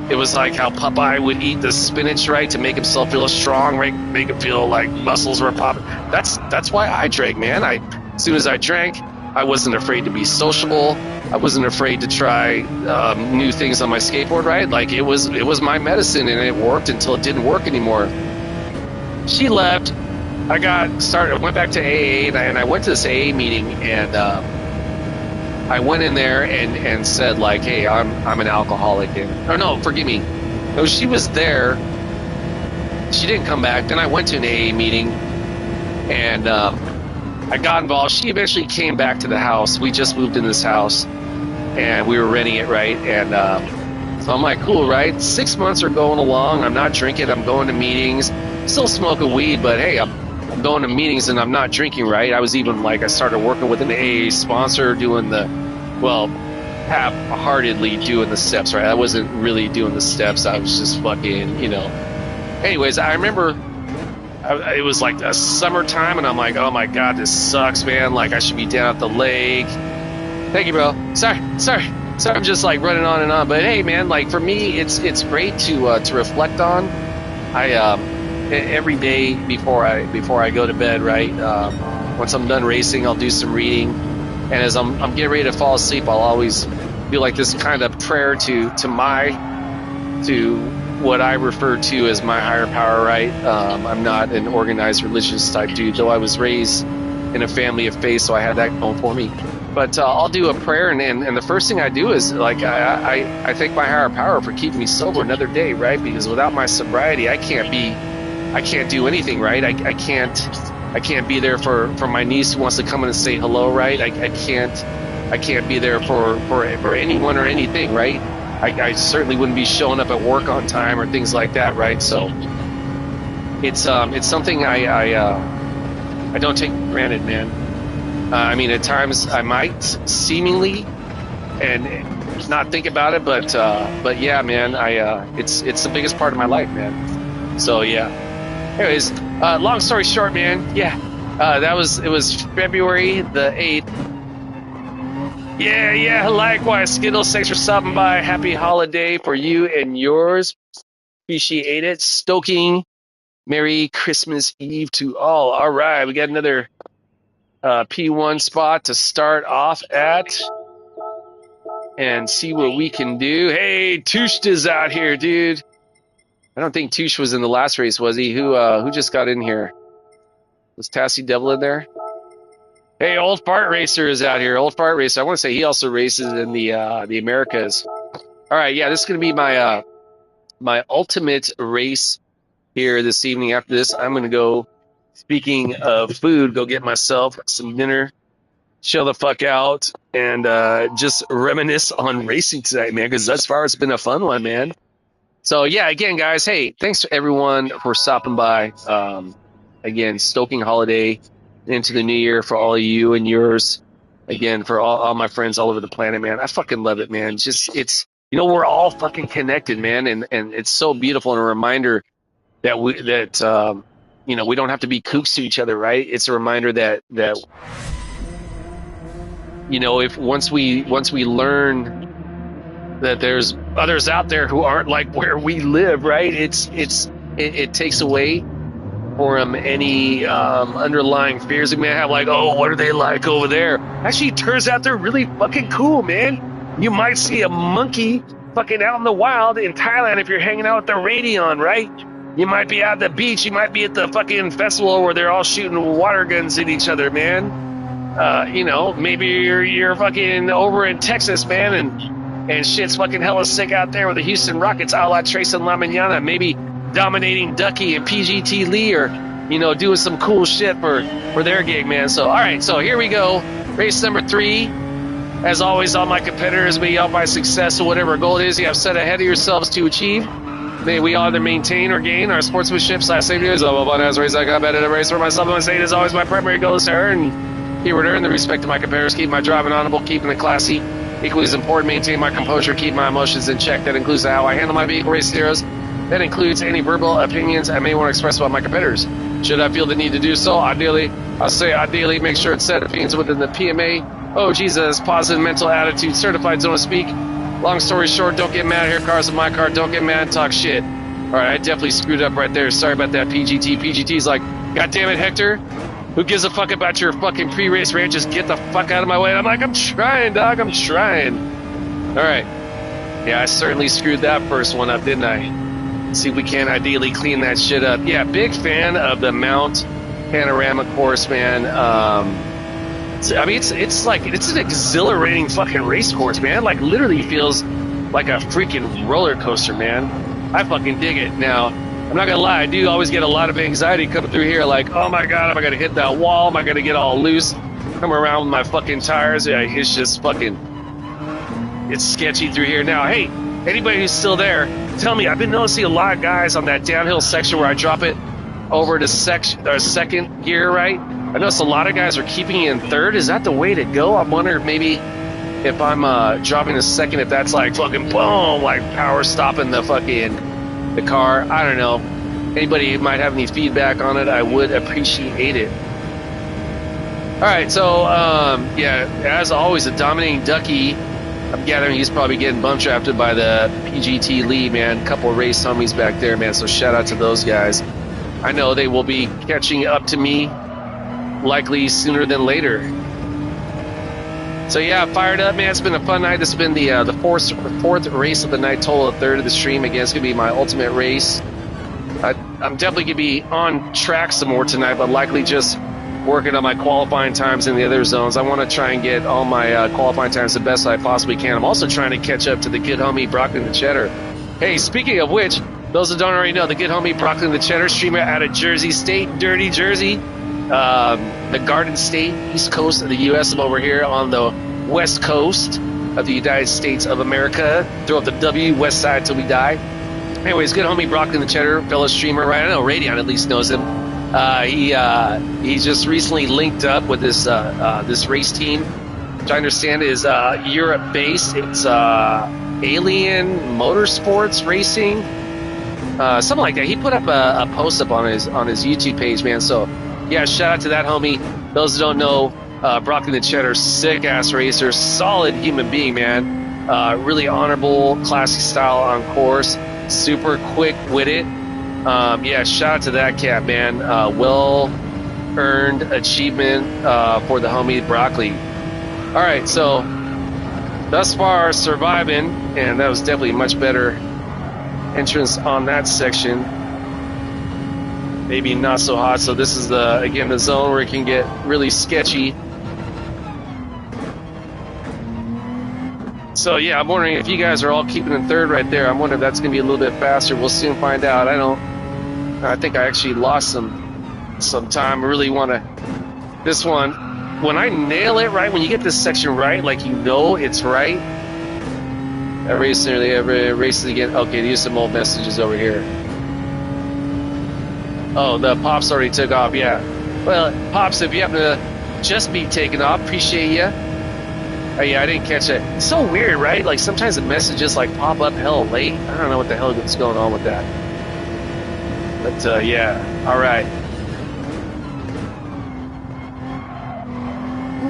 it was like how Popeye would eat the spinach, right, to make himself feel strong, right, make him feel like muscles were popping. That's why I drank, man. As soon as I drank, I wasn't afraid to be sociable. I wasn't afraid to try new things on my skateboard, right? Like it was my medicine, and it worked until it didn't work anymore. She left. I went back to AA, and I went to this AA meeting, and I went in there and said like, hey, I'm an alcoholic. Or no, forgive me. No, she was there. She didn't come back. Then I went to an AA meeting, and I got involved. She eventually came back to the house. We just moved in this house, and we were renting it, right? And so I'm like, cool, right? 6 months are going along. I'm not drinking. I'm going to meetings. Still smoking weed, but hey, I'm going to meetings and I'm not drinking, right? I was even like, I started working with an AA sponsor doing half-heartedly doing the steps, right? I wasn't really doing the steps. I was just fucking, you know. Anyways, I remember it was like a summertime, and I'm like, oh my God, this sucks, man. Like, I should be down at the lake. Thank you, bro. Sorry. I'm just like running on and on. But hey, man, like for me, it's great to reflect on. Every day before I go to bed, right? Once I'm done racing, I'll do some reading, and as I'm getting ready to fall asleep, I'll always do like this kind of prayer to what I refer to as my higher power, right? I'm not an organized religious type dude, though I was raised in a family of faith, so I had that going for me. But I'll do a prayer, and the first thing I do is like I thank my higher power for keeping me sober another day, right? Because without my sobriety, I can't do anything, right? I can't be there for my niece who wants to come in and say hello, right? I can't be there for anyone or anything, right? I certainly wouldn't be showing up at work on time or things like that, right? So it's something I don't take for granted, man. I mean, at times I might seemingly and not think about it, but yeah, man, it's the biggest part of my life, man. So yeah. Anyways, long story short, man, yeah, it was February the 8th. Yeah, likewise, Skittles, thanks for stopping by. Happy holiday for you and yours. Appreciate it. Stoking, Merry Christmas Eve to all. All right, we got another P1 spot to start off at and see what we can do. Hey, Touche is out here, dude. I don't think Touche was in the last race, was he? Who just got in here? Was Tassie Devil in there? Hey, Old Fart Racer is out here. Old Fart Racer. I want to say he also races in the Americas. All right, yeah, this is going to be my my ultimate race here this evening. After this, I'm going to go, speaking of food, go get myself some dinner, chill the fuck out, and just reminisce on racing tonight, man, because thus far it's been a fun one, man. So, yeah, again, guys, hey, thanks to everyone for stopping by. Again, Stoking holiday into the new year for all of you and yours. Again, for all my friends all over the planet, man. I fucking love it, man. It's we're all fucking connected, man, and it's so beautiful and a reminder that we don't have to be kooks to each other, right? It's a reminder that if once we learn that there's others out there who aren't like where we live, right? It takes away for them any underlying fears they may have, like, oh, what are they like over there? Actually, it turns out they're really fucking cool, man. You might see a monkey fucking out in the wild in Thailand if you're hanging out at the Radeon, right? You might be at the beach, you might be at the fucking festival where they're all shooting water guns at each other, man. You know, maybe you're fucking over in Texas, man, and shit's fucking hella sick out there with the Houston Rockets, a la Trace and La Mañana, maybe dominating Ducky and PGT Lee, or, you know, doing some cool shit for their gig, man. So, all right, so here we go. Race number 3. As always, all my competitors, may y'all by success or whatever goal it is you have set ahead of yourselves to achieve. May we either maintain or gain our sportsmanship / safety. As a race I combat in a race for myself and say it is always my primary goal is to earn, keyword earn, the respect of my competitors, keep my driving honorable, keeping it classy. Equally as important, maintain my composure, keep my emotions in check. That includes how I handle my vehicle race heroes. That includes any verbal opinions I may want to express about my competitors. Should I feel the need to do so, ideally make sure it's set opinions within the PMA. Oh, Jesus, positive mental attitude, certified zone to speak. Long story short, don't get mad. Here, cars in my car. Don't get mad and talk shit. All right, I definitely screwed up right there. Sorry about that, PGT. PGT's like, God damn it, Hector. Who gives a fuck about your fucking pre-race rant? Just get the fuck out of my way. And I'm like, I'm trying, dog. I'm trying. All right. Yeah, I certainly screwed that first one up, didn't I? See if we can ideally clean that shit up. Yeah, big fan of the Mount Panorama course, man. I mean, it's like, it's an exhilarating fucking race course, man. Like, literally feels like a freaking roller coaster, man. I fucking dig it. Now, I'm not gonna lie, I do always get a lot of anxiety coming through here. Like, oh my God, am I gonna hit that wall? Am I gonna get all loose? Come around with my fucking tires. Yeah, it's just fucking, it's sketchy through here. Now, hey, anybody who's still there, tell me, I've been noticing a lot of guys on that downhill section where I drop it over to second gear, right? I noticed a lot of guys are keeping it in third. Is that the way to go? I wonder maybe if I'm dropping to second, if that's like fucking boom, like power stopping the car. I don't know. Anybody who might have any feedback on it, I would appreciate it. All right, so yeah, as always, a dominating Ducky. I'm gathering he's probably getting bump drafted by the PGT Lee, man. Couple of race homies back there, man. So shout out to those guys. I know they will be catching up to me likely sooner than later. So yeah, fired up, man. It's been a fun night. This has been the fourth race of the night, total of third of the stream. Again, it's gonna be my ultimate race. I'm definitely gonna be on track some more tonight, but likely just working on my qualifying times in the other zones. I want to try and get all my qualifying times the best I possibly can. I'm also trying to catch up to the good homie Brockton the Cheddar. Hey, speaking of which, those that don't already know, the good homie Brockton the Cheddar, streamer out of Jersey State, dirty Jersey. The Garden State, East Coast of the U.S. I'm over here on the West Coast of the United States of America. Throw up the W, West Side till we die. Anyways, good homie Brockton the Cheddar, fellow streamer, right? I know Radeon at least knows him. He just recently linked up with this race team, which I understand is Europe based. It's Alien Motorsports Racing, something like that. He put up a post up on his YouTube page, man. So yeah, shout out to that homie. Those who don't know, Brockton the Cheddar, sick ass racer, solid human being, man. Really honorable, classy style on course, super quick with it. Yeah, shout out to that cat, man. Well earned achievement for the homie Broccoli. All right, so thus far surviving, and that was definitely a much better entrance on that section. Maybe not so hot. So this is again the zone where it can get really sketchy. So yeah, I'm wondering if you guys are all keeping in third right there. I'm wondering if that's going to be a little bit faster. We'll soon find out. I think I actually lost some time. I really want to. This one, when I nail it right, when you get this section right, like you know it's right. Every races again. Okay, these are some old messages over here. Oh, the Pops already took off. Yeah. Well, Pops, if you happen to just be taking off, appreciate you. Oh, yeah, I didn't catch it. It's so weird, right? Like sometimes the messages like pop up hell late. I don't know what the hell is going on with that. But yeah, all right.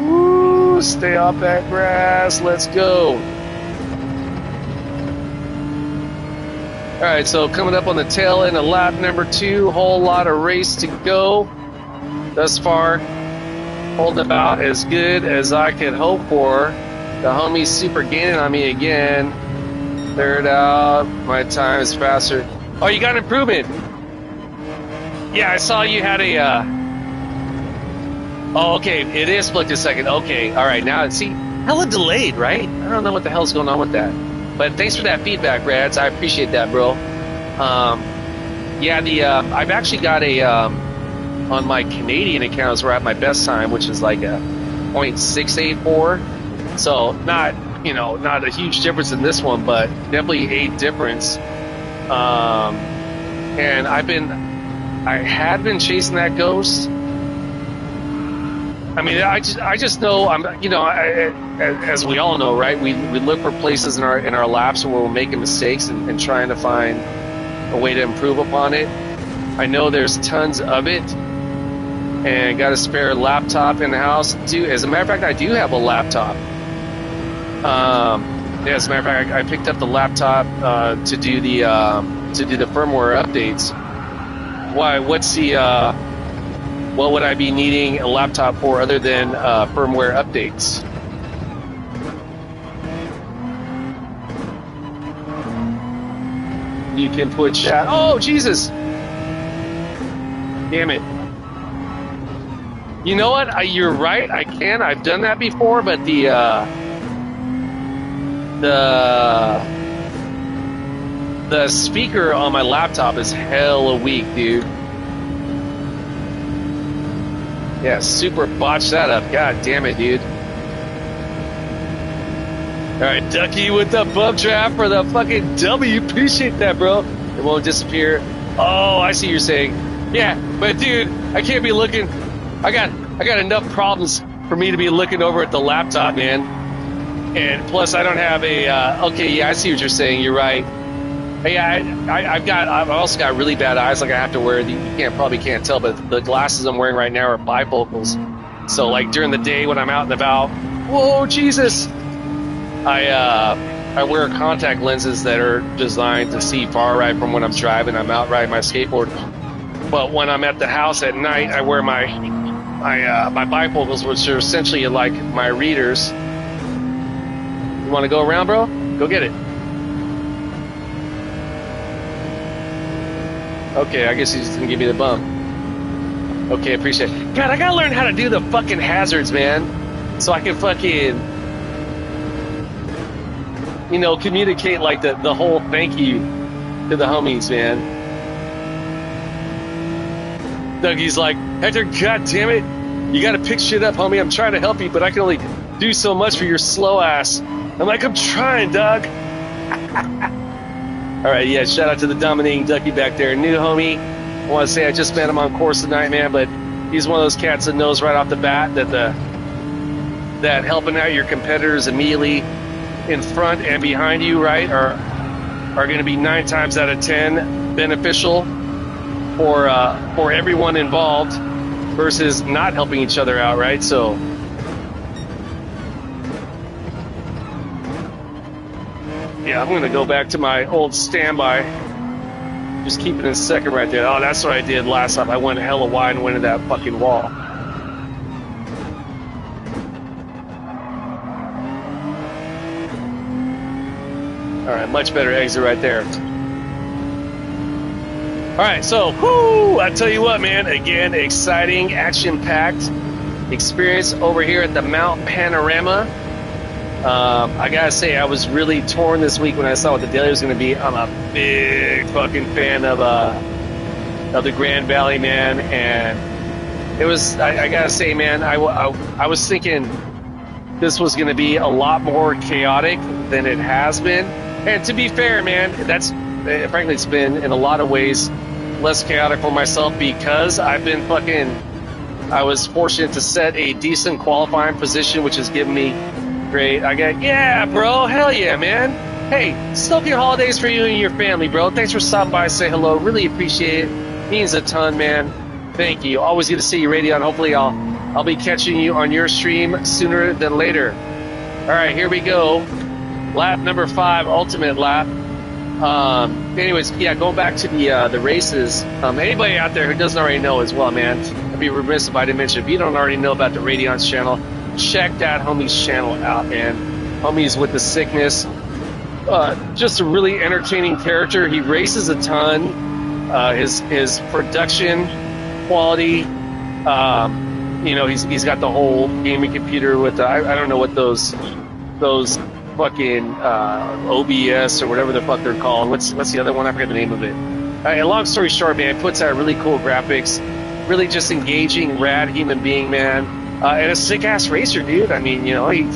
Ooh, stay off that grass. Let's go. All right, so coming up on the tail end of lap number 2, whole lot of race to go. Thus far, holding about as good as I could hope for. The homie's super gaining on me again. Third out, my time is faster. Oh, you got an improvement. Yeah, I saw you had a... Oh, okay, it is split a second. Okay, all right, now, see, hella delayed, right? I don't know what the hell's going on with that. But thanks for that feedback, Rads. I appreciate that, bro. Yeah, I've actually got a... on my Canadian accounts, we're at my best time, which is like a 0.684. So not a huge difference in this one, but definitely a difference. And I had been chasing that ghost. I mean, I just know as we all know, right? We look for places in our laps where we're making mistakes and trying to find a way to improve upon it. I know there's tons of it, and got a spare laptop in the house too. As a matter of fact, I do have a laptop. As a matter of fact, I picked up the laptop to do the firmware updates. Why? What would I be needing a laptop for other than firmware updates? You can put chat. Oh, Jesus! Damn it. You know what? You're right. I can. I've done that before, but the speaker on my laptop is hella weak, dude. Yeah, super botched that up. God damn it, dude. All right, Ducky with the bump trap for the fucking W. Appreciate that, bro. It won't disappear. Oh, I see what you're saying. Yeah, but dude, I can't be looking. I got enough problems for me to be looking over at the laptop, man. And plus, I don't have a. Okay, yeah, I see what you're saying. You're right. Yeah, I've also got really bad eyes. Like I have to wear. You probably can't tell, but the glasses I'm wearing right now are bifocals. So like during the day when I'm out and about, whoa, Jesus! I wear contact lenses that are designed to see far right from when I'm driving. I'm out riding my skateboard. But when I'm at the house at night, I wear my bifocals, which are essentially like my readers. You want to go around, bro? Go get it. Okay, I guess he's just gonna give me the bump. Okay, appreciate it. God, I gotta learn how to do the fucking hazards, man, so I can fucking, communicate like the whole thank you to the homies, man. Dougie's like, Hector, god damn it, you gotta pick shit up, homie. I'm trying to help you, but I can only do so much for your slow ass. I'm like, I'm trying, dog. All right, yeah, shout out to the dominating Ducky back there. New homie. I want to say I just met him on course tonight, man, but he's one of those cats that knows right off the bat that helping out your competitors immediately in front and behind you, right, are going to be 9 times out of 10 beneficial for everyone involved versus not helping each other out, right? So yeah, I'm going to go back to my old standby. Just keep it in second right there. Oh, that's what I did last time. I went hella wide and went into that fucking wall. All right, much better exit right there. All right, so, I tell you what, man. Again, exciting, action-packed experience over here at the Mount Panorama. I gotta say, I was really torn this week when I saw what the daily was going to be. I'm a big fucking fan of the Grand Valley, man, and it was. I gotta say, man, I was thinking this was going to be a lot more chaotic than it has been. And to be fair, man, frankly, it's been in a lot of ways less chaotic for myself because I was fortunate to set a decent qualifying position, which has given me great. Yeah, bro, hell yeah, man. Hey, Stoking holidays for you and your family, bro. Thanks for stopping by, say hello. Really appreciate it. Means a ton, man. Thank you. Always good to see you, Radio, and hopefully I'll be catching you on your stream sooner than later. All right, here we go. Lap number 5, ultimate lap. Anyways, yeah, going back to the races. Anybody out there who doesn't already know as well, man, I'd be remiss if I didn't mention. If you don't already know about the Radion's channel, check that homie's channel out, man. Homie's with the sickness. Just a really entertaining character. He races a ton. His production quality. He's got the whole gaming computer with I don't know what those fucking OBS or whatever the fuck they're called. What's the other one? I forget the name of it. Long story short, man, puts out really cool graphics, really just engaging, rad human being, man, and a sick ass racer, dude. I mean,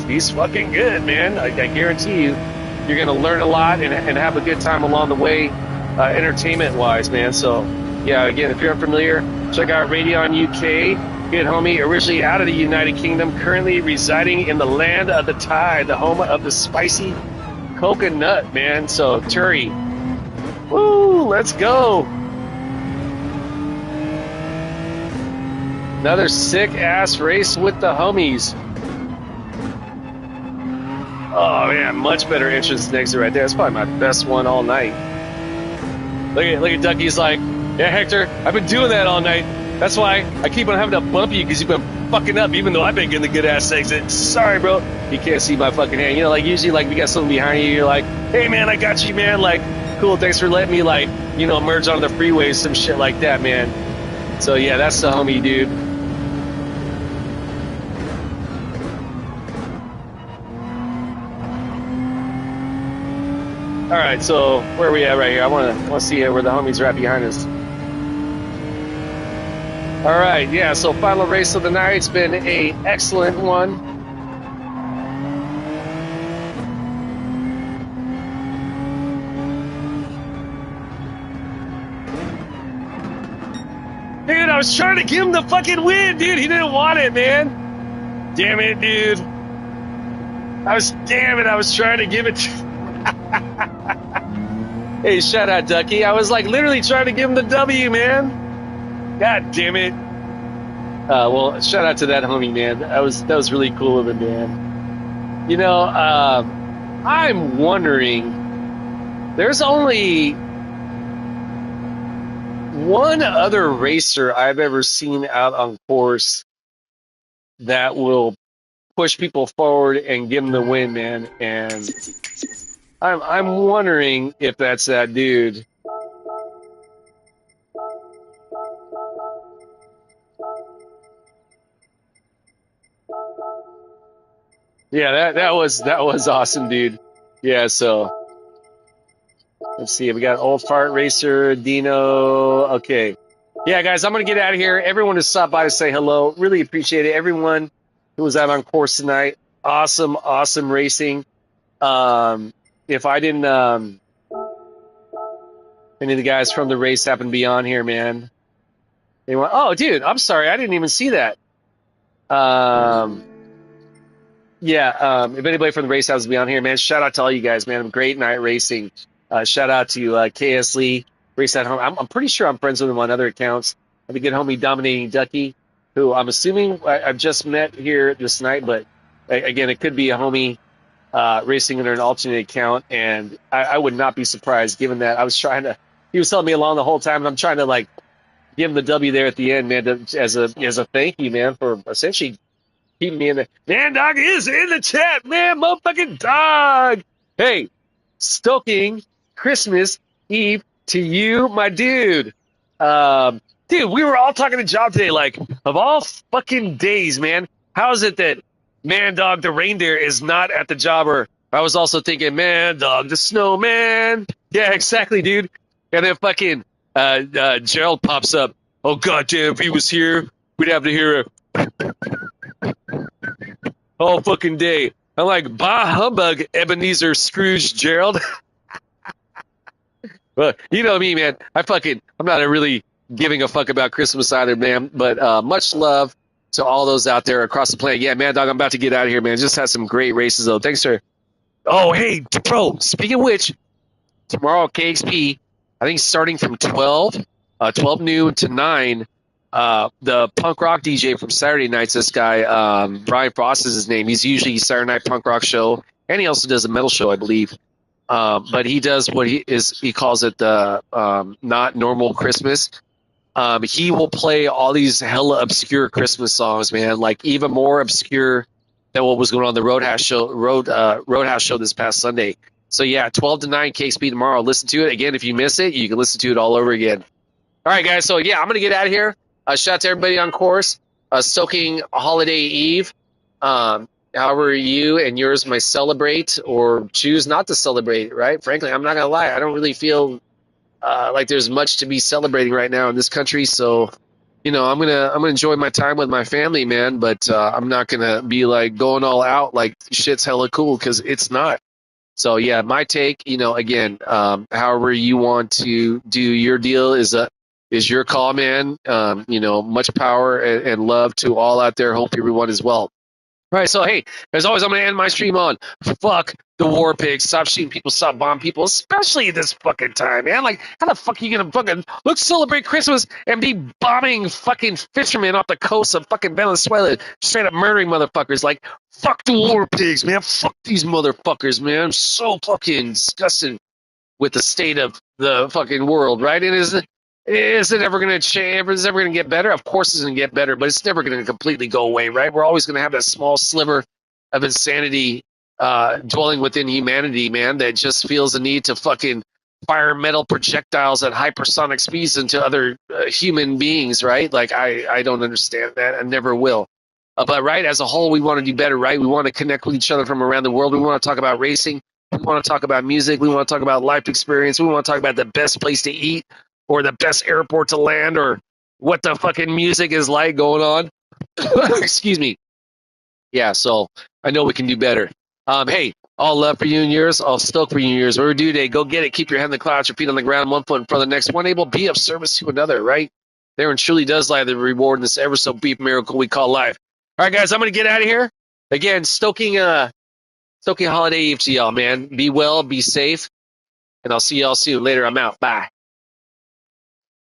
he's fucking good, man. I guarantee you're gonna learn a lot and have a good time along the way, entertainment wise, man. So yeah, again, if you're unfamiliar, check out Radion UK. Good homie, originally out of the United Kingdom, currently residing in the land of the Thai, the home of the spicy coconut, man. So, Turi, woo, let's go. Another sick-ass race with the homies. Oh, man, much better entrance than exit right there. That's probably my best one all night. Look at Ducky's like, yeah, Hector, I've been doing that all night. That's why I keep on having to bump you because you've been fucking up, even though I've been getting the good ass exit. Sorry, bro. You can't see my fucking hand. Usually, we got something behind you. You're like, hey, man, I got you, man. Like, cool. Thanks for letting me, merge onto the freeway, some shit like that, man. So, yeah, that's the homie, dude. All right, so where are we at right here? I want to see where the homies are at behind us. All right, yeah, so final race of the night. It's been a excellent one. Dude, I was trying to give him the fucking win, dude. He didn't want it, man. Damn it, dude. I was trying to give it to... Hey, shout out, Ducky. I was literally trying to give him the W, man. God damn it. Well, shout out to that homie, man. That was really cool of him, man. I'm wondering, there's only one other racer I've ever seen out on course that will push people forward and give them the win, man. And I'm wondering if that's that dude. Yeah, that was awesome, dude. Yeah, so let's see. We got Old Fart Racer, Dino. Okay. Yeah, guys, I'm going to get out of here. Everyone who stopped by to say hello. Really appreciate it. Everyone who was out on course tonight. Awesome racing. If I didn't, any of the guys from the race happen to be on here, man. They went, oh, dude, I'm sorry. I didn't even see that. If anybody from the race has to be on here, man, shout out to all you guys, man. Great night racing. Shout out to KS Lee, Race at Home. I'm pretty sure I'm friends with him on other accounts. I have a good homie, Dominating Ducky, who I'm assuming I've just met here this night, but again, it could be a homie racing under an alternate account, and I would not be surprised given that he was telling me along the whole time, and I'm trying to give him the W there at the end, man, as a thank you, man, for essentially keep me in the... Man, dog is in the chat, man, motherfucking dog. Hey, Stoking Christmas Eve to you, my dude. Dude, we were all talking to Job today, of all fucking days, man, how is it that Man Dog the reindeer is not at the job? Or I was also thinking, Man Dog the snowman. Yeah, exactly, dude. And then fucking Gerald pops up. Oh, goddamn, if he was here, we'd have to hear all fucking day. I'm like, bah humbug, Ebenezer Scrooge Gerald. But you know me, man. I'm not really giving a fuck about Christmas either, man. But much love to all those out there across the planet. Yeah, man, dog, I'm about to get out of here, man. Just had some great races, though. Thanks, sir. Oh, hey, bro, speaking of which, tomorrow at KXP, I think starting from 12 noon to 9, the punk rock DJ from Saturday nights, this guy, Brian Frost is his name. He's usually Saturday Night Punk Rock Show, and he also does a metal show, I believe. But he does what he calls it the not normal Christmas. He will play all these hella obscure Christmas songs, man, like even more obscure than what was going on the Roadhouse show this past Sunday. So yeah, 12 to 9 KSP tomorrow. Listen to it again. If you miss it, you can listen to it all over again. All right, guys. So yeah, I'm gonna get out of here. Shout out to everybody on course. Stoking Holiday Eve. However you and yours may celebrate or choose not to celebrate, right? Frankly, I'm not gonna lie. I don't really feel like there's much to be celebrating right now in this country. So, I'm gonna enjoy my time with my family, man. But I'm not gonna be like going all out like shit's hella cool, because it's not. So yeah, my take, again, however you want to do your deal is your call, man. Much power and love to all out there. Hope everyone is well. All right, so hey, as always, I'm gonna end my stream on fuck the war pigs. Stop shooting people, stop bombing people, especially this fucking time, man. Like, how the fuck are you gonna fucking let's celebrate Christmas and be bombing fucking fishermen off the coast of fucking Venezuela, straight up murdering motherfuckers? Like, fuck the war pigs, man. Fuck these motherfuckers, man. I'm so fucking disgusted with the state of the fucking world, right? And is it ever going to change? Is it ever going to get better? Of course it's going to get better, but it's never going to completely go away, right? We're always going to have that small sliver of insanity dwelling within humanity, man, that just feels the need to fucking fire metal projectiles at hypersonic speeds into other human beings, right? Like, I don't understand that. I never will. But, right, as a whole, we want to do better, right? We want to connect with each other from around the world. We want to talk about racing. We want to talk about music. We want to talk about life experience. We want to talk about the best place to eat, or the best airport to land, or what the fucking music is like going on. Excuse me. Yeah, so I know we can do better. Hey, all love for you and yours. All stoke for you and yours. Whatever you do today, go get it. Keep your head in the clouds, your feet on the ground, 1 foot in front of the next. One able, be of service to another, right? There and truly does lie the reward in this ever so brief miracle we call life. All right, guys, I'm going to get out of here. Again, stoking Holiday Eve to y'all, man. Be well, be safe, and I'll see y'all soon. Later, I'm out. Bye.